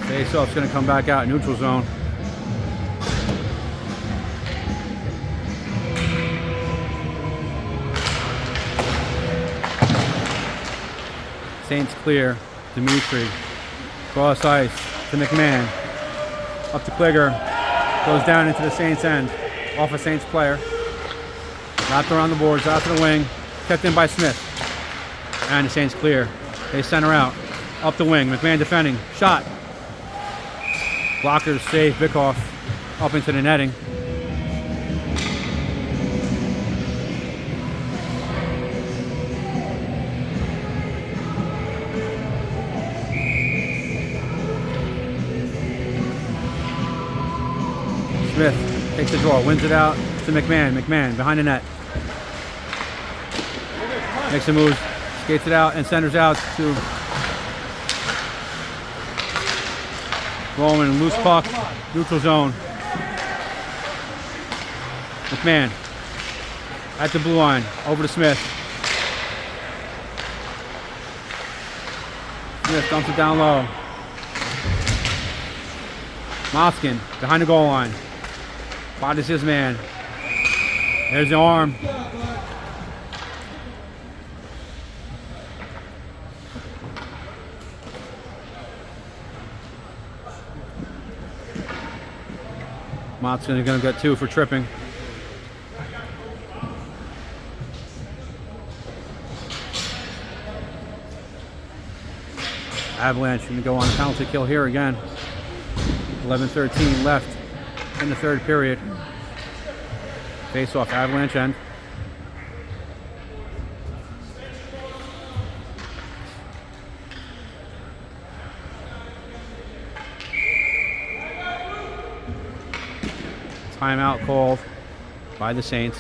Face-off's going to come back out, neutral zone. Saints clear. Dimitri. Cross ice to McMahon. Up to Kliger. Goes down into the Saints end. Off a Saints player. Wrapped around the boards, out to the wing. Kept in by Smith. And the Saints clear. They center out. Up the wing. McMahon defending. Shot. Blockers save. Bickoff up into the netting. Smith takes the draw, wins it out to McMahon. McMahon behind the net. Makes a move, skates it out, and centers out to Roman. Loose puck, neutral zone. McMahon at the blue line, over to Smith. Smith dumps it down low. Moskin behind the goal line. Bodies his man. There's the arm. Moskin is going to get 2 for tripping. Avalanche going to go on a penalty kill here again. 11:13 left in the third period. Face off Avalanche end. Timeout called by the Saints.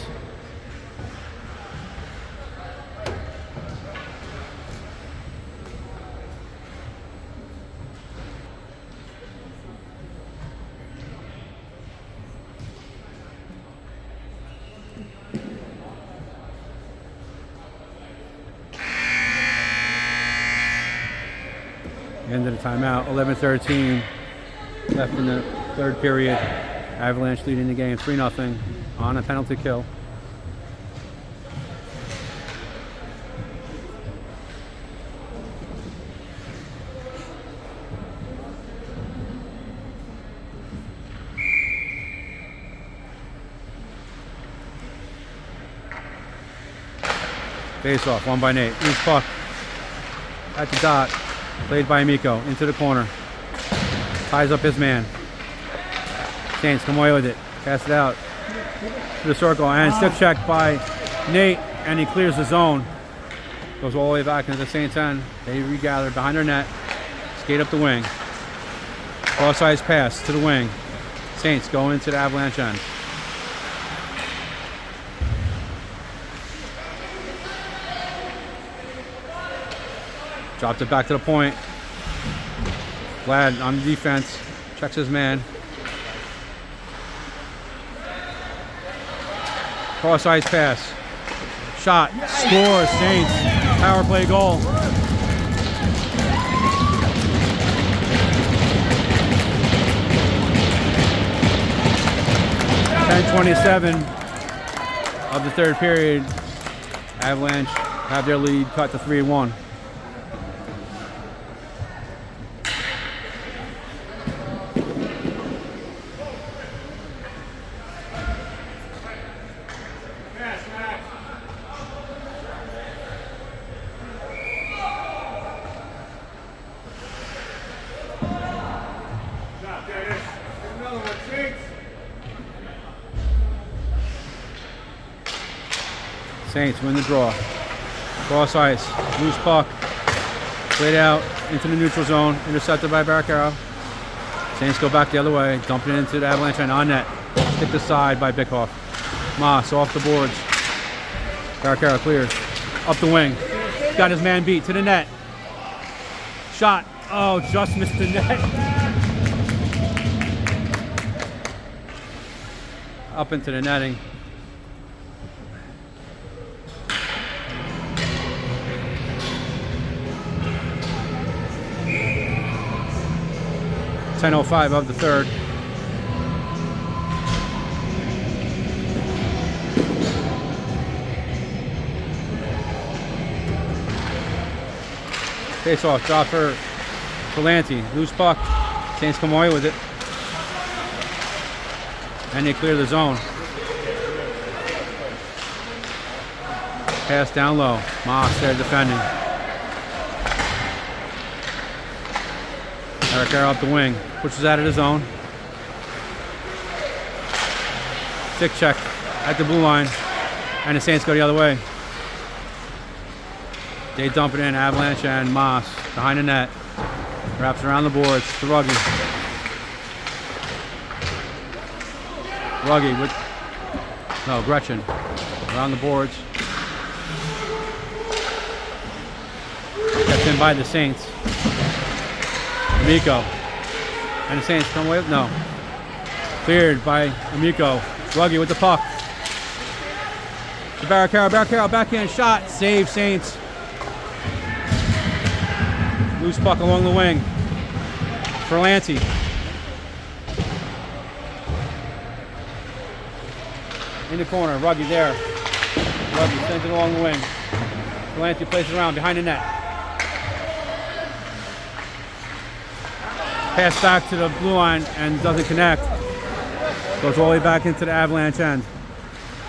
End of the timeout. 11:13 left in the third period. Avalanche leading the game 3-0 on a penalty kill. Face off, won by Nate. Loose puck at the dot. Played by Miko into the corner. Ties up his man. Saints come away with it. Pass it out to the circle. And stick check by Nate. And he clears the zone. Goes all the way back into the Saints end. They regather behind their net. Skate up the wing. Cross-ice pass to the wing. Saints go into the Avalanche end. Dropped it back to the point. Vlad on the defense. Checks his man. Cross-ice pass. Shot. Score. Saints. Power play goal. .10:27 of the third period. Avalanche have their lead cut to 3-1. Saints win the draw. Cross ice, loose puck, played out into the neutral zone, intercepted by Baracaro. Saints go back the other way, dumping it into the Avalanche and on net. Stick to side by Bickoff. Moss off the boards. Baracaro clears. Up the wing. Got his man beat to the net. Shot. Oh, just missed the net. Up into the netting. .10:05 of the third. Face off, drop for Valenti. Loose puck. Saints come away with it. And they clear the zone. Pass down low. Moss there defending. Eric Arrow up the wing. Pushes out of the zone. Stick check at the blue line. And the Saints go the other way. They dump it in. Avalanche and Moss behind the net. Wraps around the boards to Ruggie. Ruggie with... No, Gretchen. Around the boards. Kept in by the Saints. Amico. And the Saints come away with... No. Cleared by Amico. Ruggie with the puck. To Barricaro, backhand shot. Save Saints. Loose puck along the wing. Ferlanti. In the corner, Ruggie there. Ruggie sends it along the wing. Ferlanti plays it around behind the net. Pass back to the blue line and doesn't connect. Goes all the way back into the Avalanche end.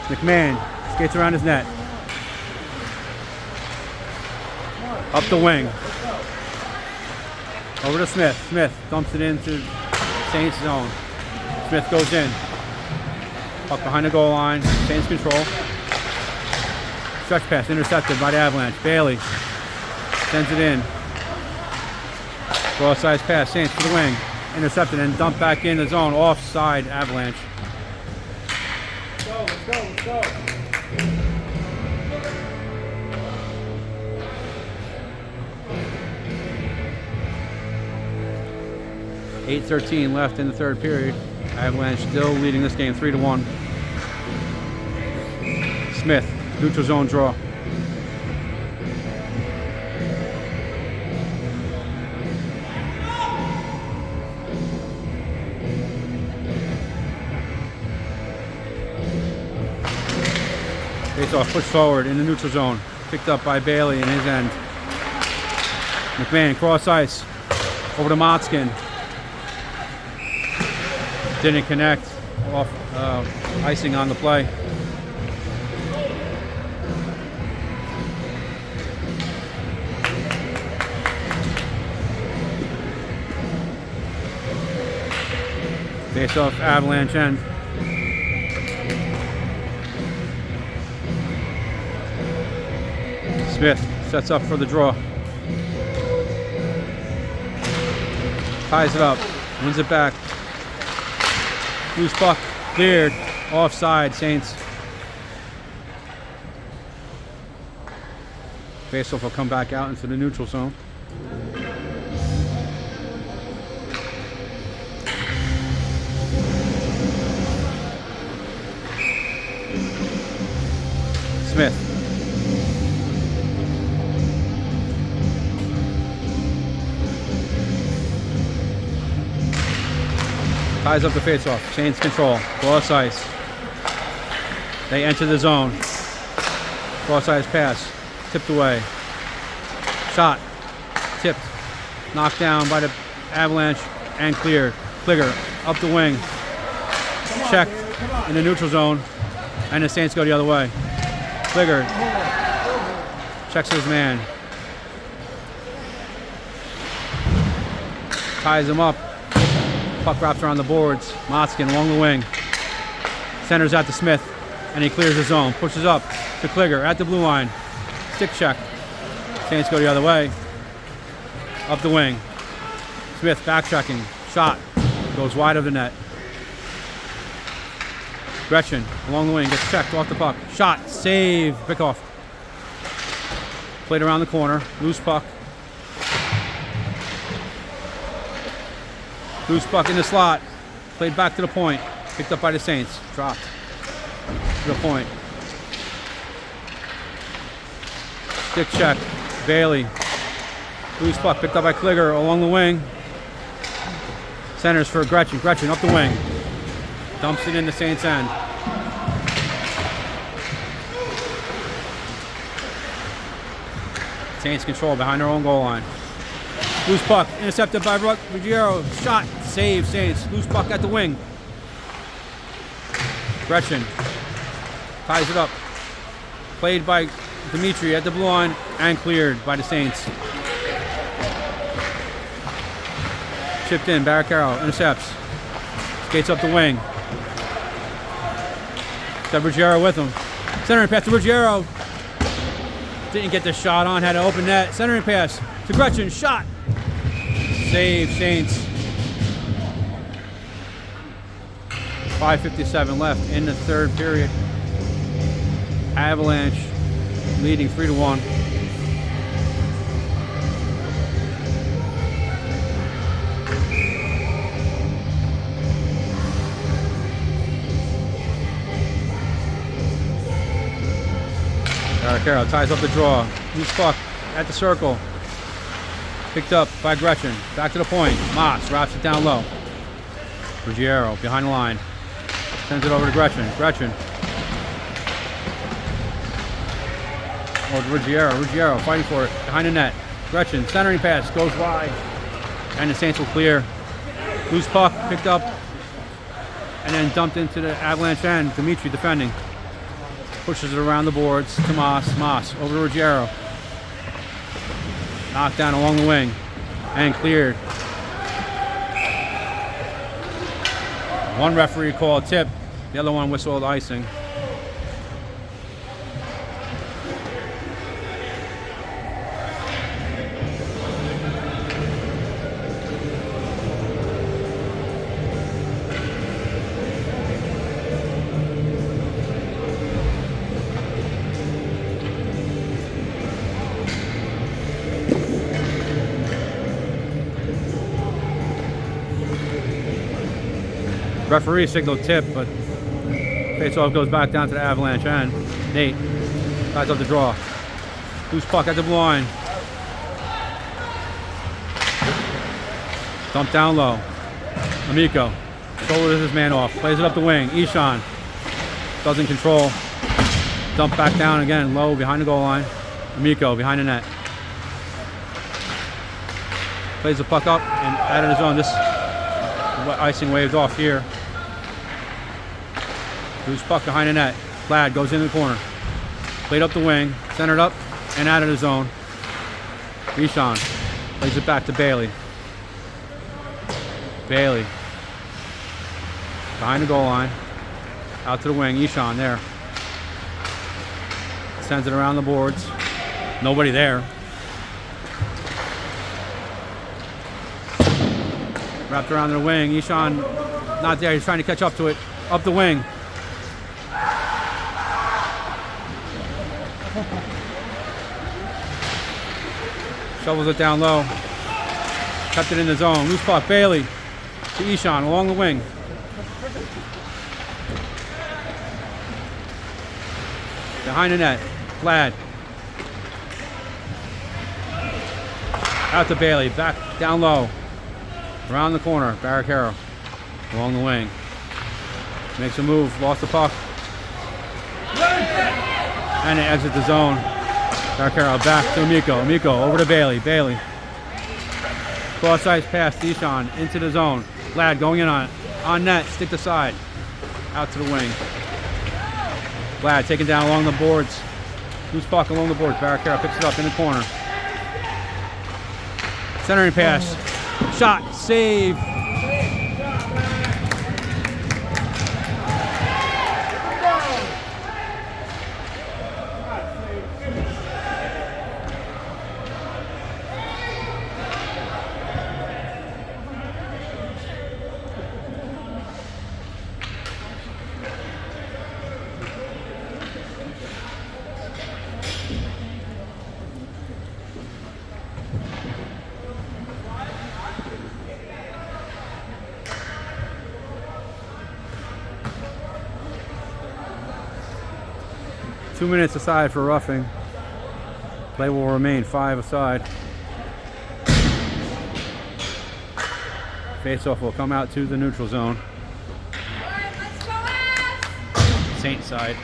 McMahon skates around his net. Up the wing. Over to Smith. Smith dumps it into Saints zone. Smith goes in. Puck behind the goal line. Saints control. Stretch pass intercepted by the Avalanche. Bailey sends it in. Cross-size pass. Saints to the wing. Intercepted and dumped back in the zone. Offside Avalanche. Let's go. 8:13 left in the third period. Avalanche still leading this game 3-1. Smith, neutral zone draw. Face off, push forward in the neutral zone. Picked up by Bailey in his end. McMahon, cross ice. Over to Motzkin. Didn't connect. Off icing on the play. Face off Avalanche end. Smith sets up for the draw. Ties it up. Wins it back. Loose puck. Cleared. Offside. Saints. Faceoff will come back out into the neutral zone. Smith. Ties up the faceoff. Saints control. Cross ice. They enter the zone. Cross ice pass. Tipped away. Shot. Tipped. Knocked down by the Avalanche and cleared. Kligger up the wing. Checked in the neutral zone. And the Saints go the other way. Kligger checks his man. Ties him up. Puck wraps around the boards. Motzkin along the wing. Centers out to Smith. And he clears the zone. Pushes up to Kligger at the blue line. Stick check. Saints go the other way. Up the wing. Smith backtracking. Shot. Goes wide of the net. Gretchen along the wing. Gets checked off the puck. Shot. Save. Bickoff. Played around the corner. Loose puck. Loose puck in the slot. Played back to the point. Picked up by the Saints. Dropped to the point. Stick check. Bailey. Loose puck picked up by Kligger along the wing. Centers for Gretchen. Gretchen up the wing. Dumps it in the Saints end. Saints control behind their own goal line. Loose puck intercepted by Ruggiero. Shot. Save Saints. Loose puck at the wing. Gretchen ties it up. Played by Dimitri at the blue line and cleared by the Saints. Chipped in, Barricaro intercepts. Skates up the wing. Got Ruggiero with him. Centering pass to Ruggiero. Didn't get the shot on, had an open net. Centering pass to Gretchen, shot. Save, Saints. 5:57 left in the third period. Avalanche leading 3-1. Carroll ties up the draw. Loose puck at the circle. Picked up by Gretchen. Back to the point. Moss wraps it down low. Ruggiero behind the line. Sends it over to Gretchen. Gretchen. Oh, Ruggiero. Ruggiero fighting for it. Behind the net. Gretchen. Centering pass. Goes wide. And the Saints will clear. Loose puck. Picked up. And then dumped into the Avalanche end. Dimitri defending. Pushes it around the boards to Moss. Moss over to Ruggiero. Knocked down along the wing. And cleared. One referee called tip. The other one whistled icing. Referee signaled tip, but faceoff goes back down to the Avalanche end. Nate ties up the draw. Loose puck at the blue line. Dump down low. Amico shoulders his man off. Plays it up the wing. Ishan doesn't control. Dump back down again, low behind the goal line. Amico behind the net. Plays the puck up and out of the zone. This icing waved off here. Loose puck behind the net. Ladd goes in the corner. Played up the wing. Centered up and out of the zone. Ishan plays it back to Bailey. Bailey behind the goal line. Out to the wing. Ishan there. Sends it around the boards. Nobody there. Wrapped around the wing. Ishan not there. He's trying to catch up to it. Up the wing. Shovels it down low. Kept it in the zone. Loose puck. Bailey to Ishan along the wing. Behind the net. Ladd. Out to Bailey. Back down low. Around the corner. Barricaro along the wing. Makes a move. Lost the puck. And they exit the zone. Barricaro back to Amico. Amico over to Bailey. Bailey. Cross-ice pass to Ishan into the zone. Ladd going in on it. On net. Stick to side. Out to the wing. Ladd taken down along the boards. Loose puck along the boards. Barricaro picks it up in the corner. Centering pass. Shot. Save. Two minutes aside for roughing. Play will remain 5 aside. Faceoff will come out to the neutral zone. Saint side.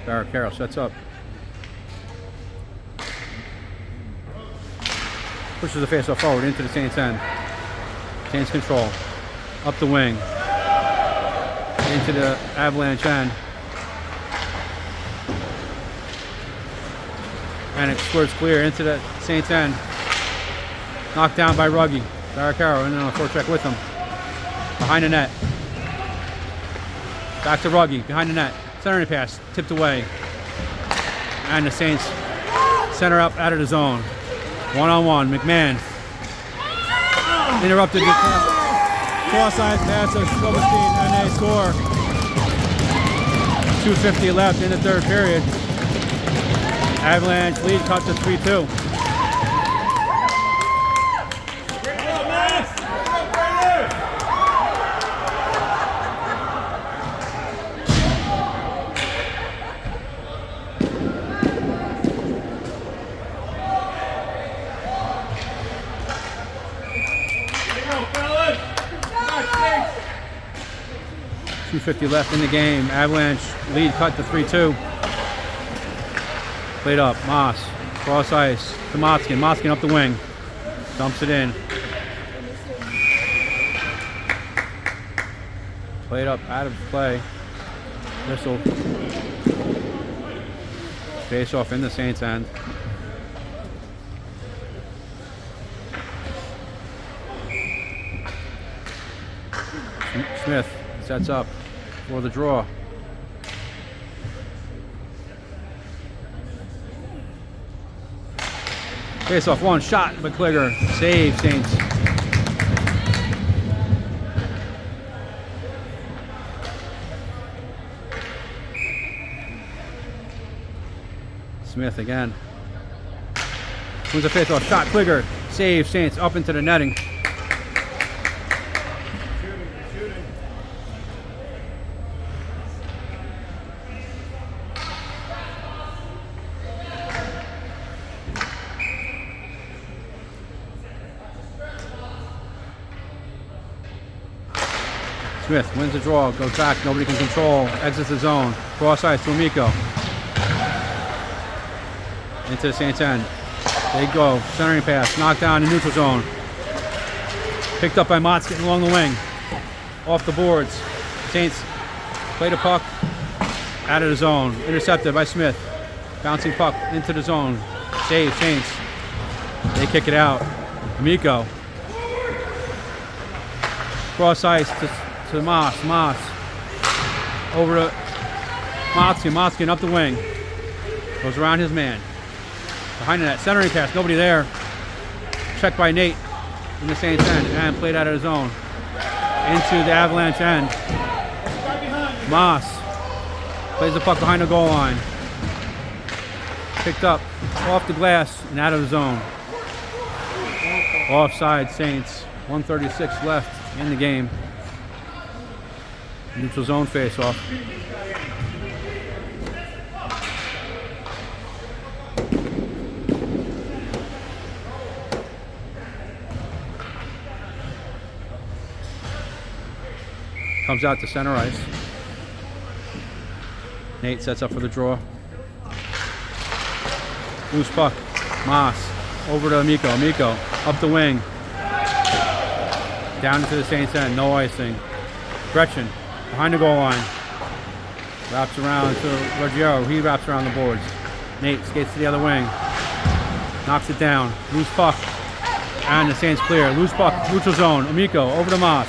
Barricaro sets up. Pushes the faceoff forward into the Saints end. Saints control. Up the wing. Into the Avalanche end. And it squirts clear into the Saints end. Knocked down by Ruggie. Barricaro in on a forecheck with him. Behind the net. Back to Ruggie, behind the net. Centering pass, tipped away. And the Saints center up out of the zone. One-on-one, McMahon. Interrupted the cross-eyed pass of Silverstein, and they score. 2:50 left in the third period. Avalanche lead cut to 3-2. .250 left in the game. Avalanche lead cut to 3-2. Played up. Moss. Cross ice to Motzkin. Motzkin up the wing. Dumps it in. Played up out of play. Whistle. Face off in the Saints end. Smith sets up for the draw. Face off one shot, but Kligger save Saints. Smith again. Wins a face off shot, Kligger save Saints up into the netting. Smith wins the draw, goes back, nobody can control, exits the zone, cross ice to Amico. Into the Saints end. They go, centering pass, knocked down in neutral zone. Picked up by Motts getting along the wing. Off the boards. Saints play the puck out of the zone. Intercepted by Smith. Bouncing puck into the zone. Save Saints. They kick it out. Amico. Cross ice to Moss. Moss. Over to Motzkin. Motzkin up the wing. Goes around his man. Behind the net. Centering pass. Nobody there. Checked by Nate in the Saints end. And played out of his zone. Into the Avalanche end. Moss. Plays the puck behind the goal line. Picked up off the glass and out of the zone. Offside Saints. 1:36 left in the game. Neutral zone face-off. Comes out to center ice. Nate sets up for the draw. Loose puck. Moss. Over to Amico. Amico up the wing. Down into the Saints end. No icing. Gretchen behind the goal line. Wraps around to Ruggiero. He wraps around the boards. Nate skates to the other wing. Knocks it down. Loose puck. And the Saints clear. Loose puck. Neutral zone. Amico over to Moss.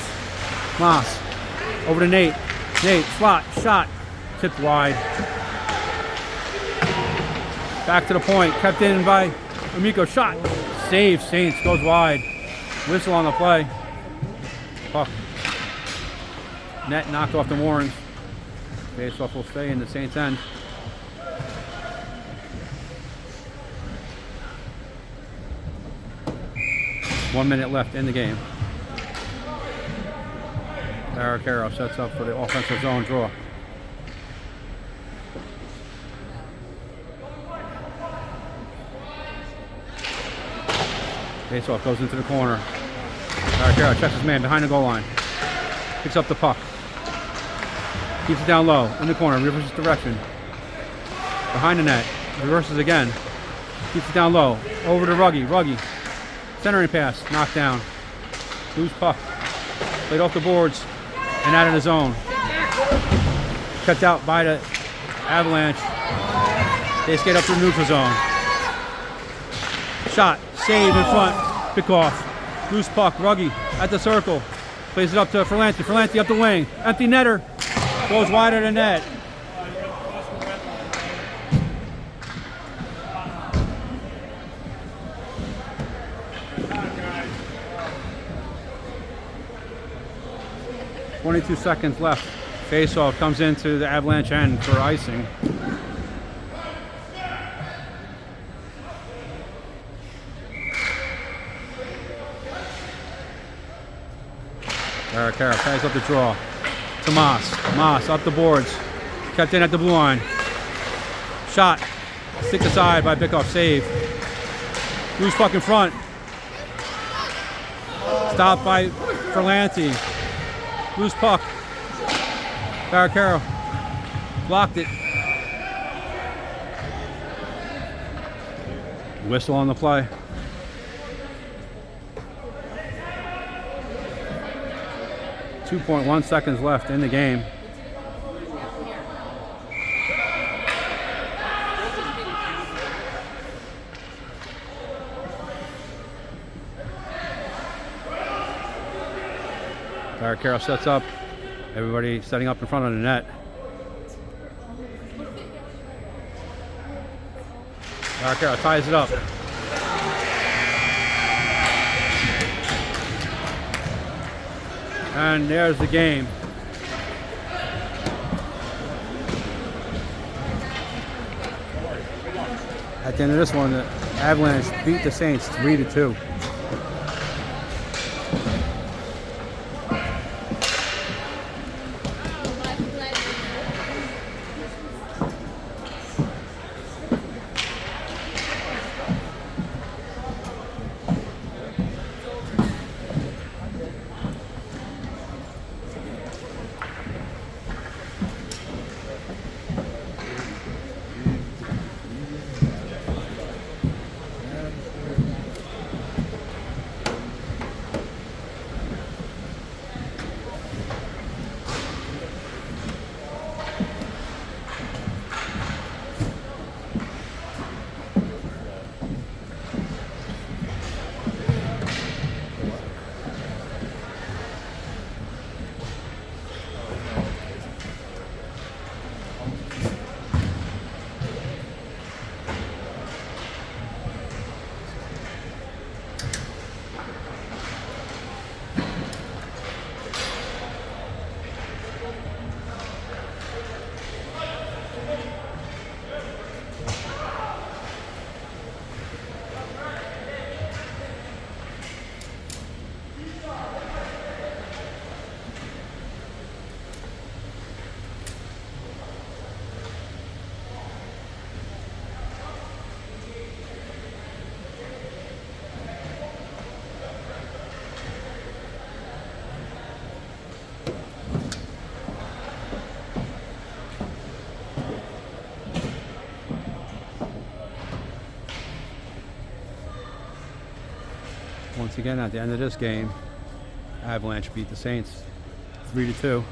Moss. Over to Nate. Nate, slot, shot. Tipped wide. Back to the point. Kept in by Amico. Shot. Save. Saints. Goes wide. Whistle on the play. Puck. Net knocked off the moorings. Face-off will stay in the Saints end. One minute left in the game. Barricaro sets up for the offensive zone draw. Face-off goes into the corner. Barricaro checks his man behind the goal line. Picks up the puck. Keeps it down low in the corner. Reverses direction. Behind the net. Reverses again. Keeps it down low. Over to Ruggie. Ruggie. Centering pass. Knocked down. Loose puck. Played off the boards and out of the zone. Kept out by the Avalanche. They skate up to the neutral zone. Shot. Save in front. Pick off. Loose puck. Ruggie at the circle. Plays it up to Ferlanti. Ferlanti up the wing. Empty netter. Goes wide of the net. .22 seconds left. Face-off comes into the Avalanche end for icing. Kara tags up the draw. Tomas up the boards. Kept in at the blue line. Shot. Stick aside by Bickoff. Save. Loose puck in front. Stopped by Ferlanti. Loose puck. Barricaro. Blocked it. Whistle on the play. .1 seconds left in the game. Barricaro sets up. Everybody setting up in front of the net. Barricaro ties it up. And there's the game. At the end of this one, the Avalanche beat the Saints 3-2. Once again, at the end of this game, Avalanche beat the Saints 3-2.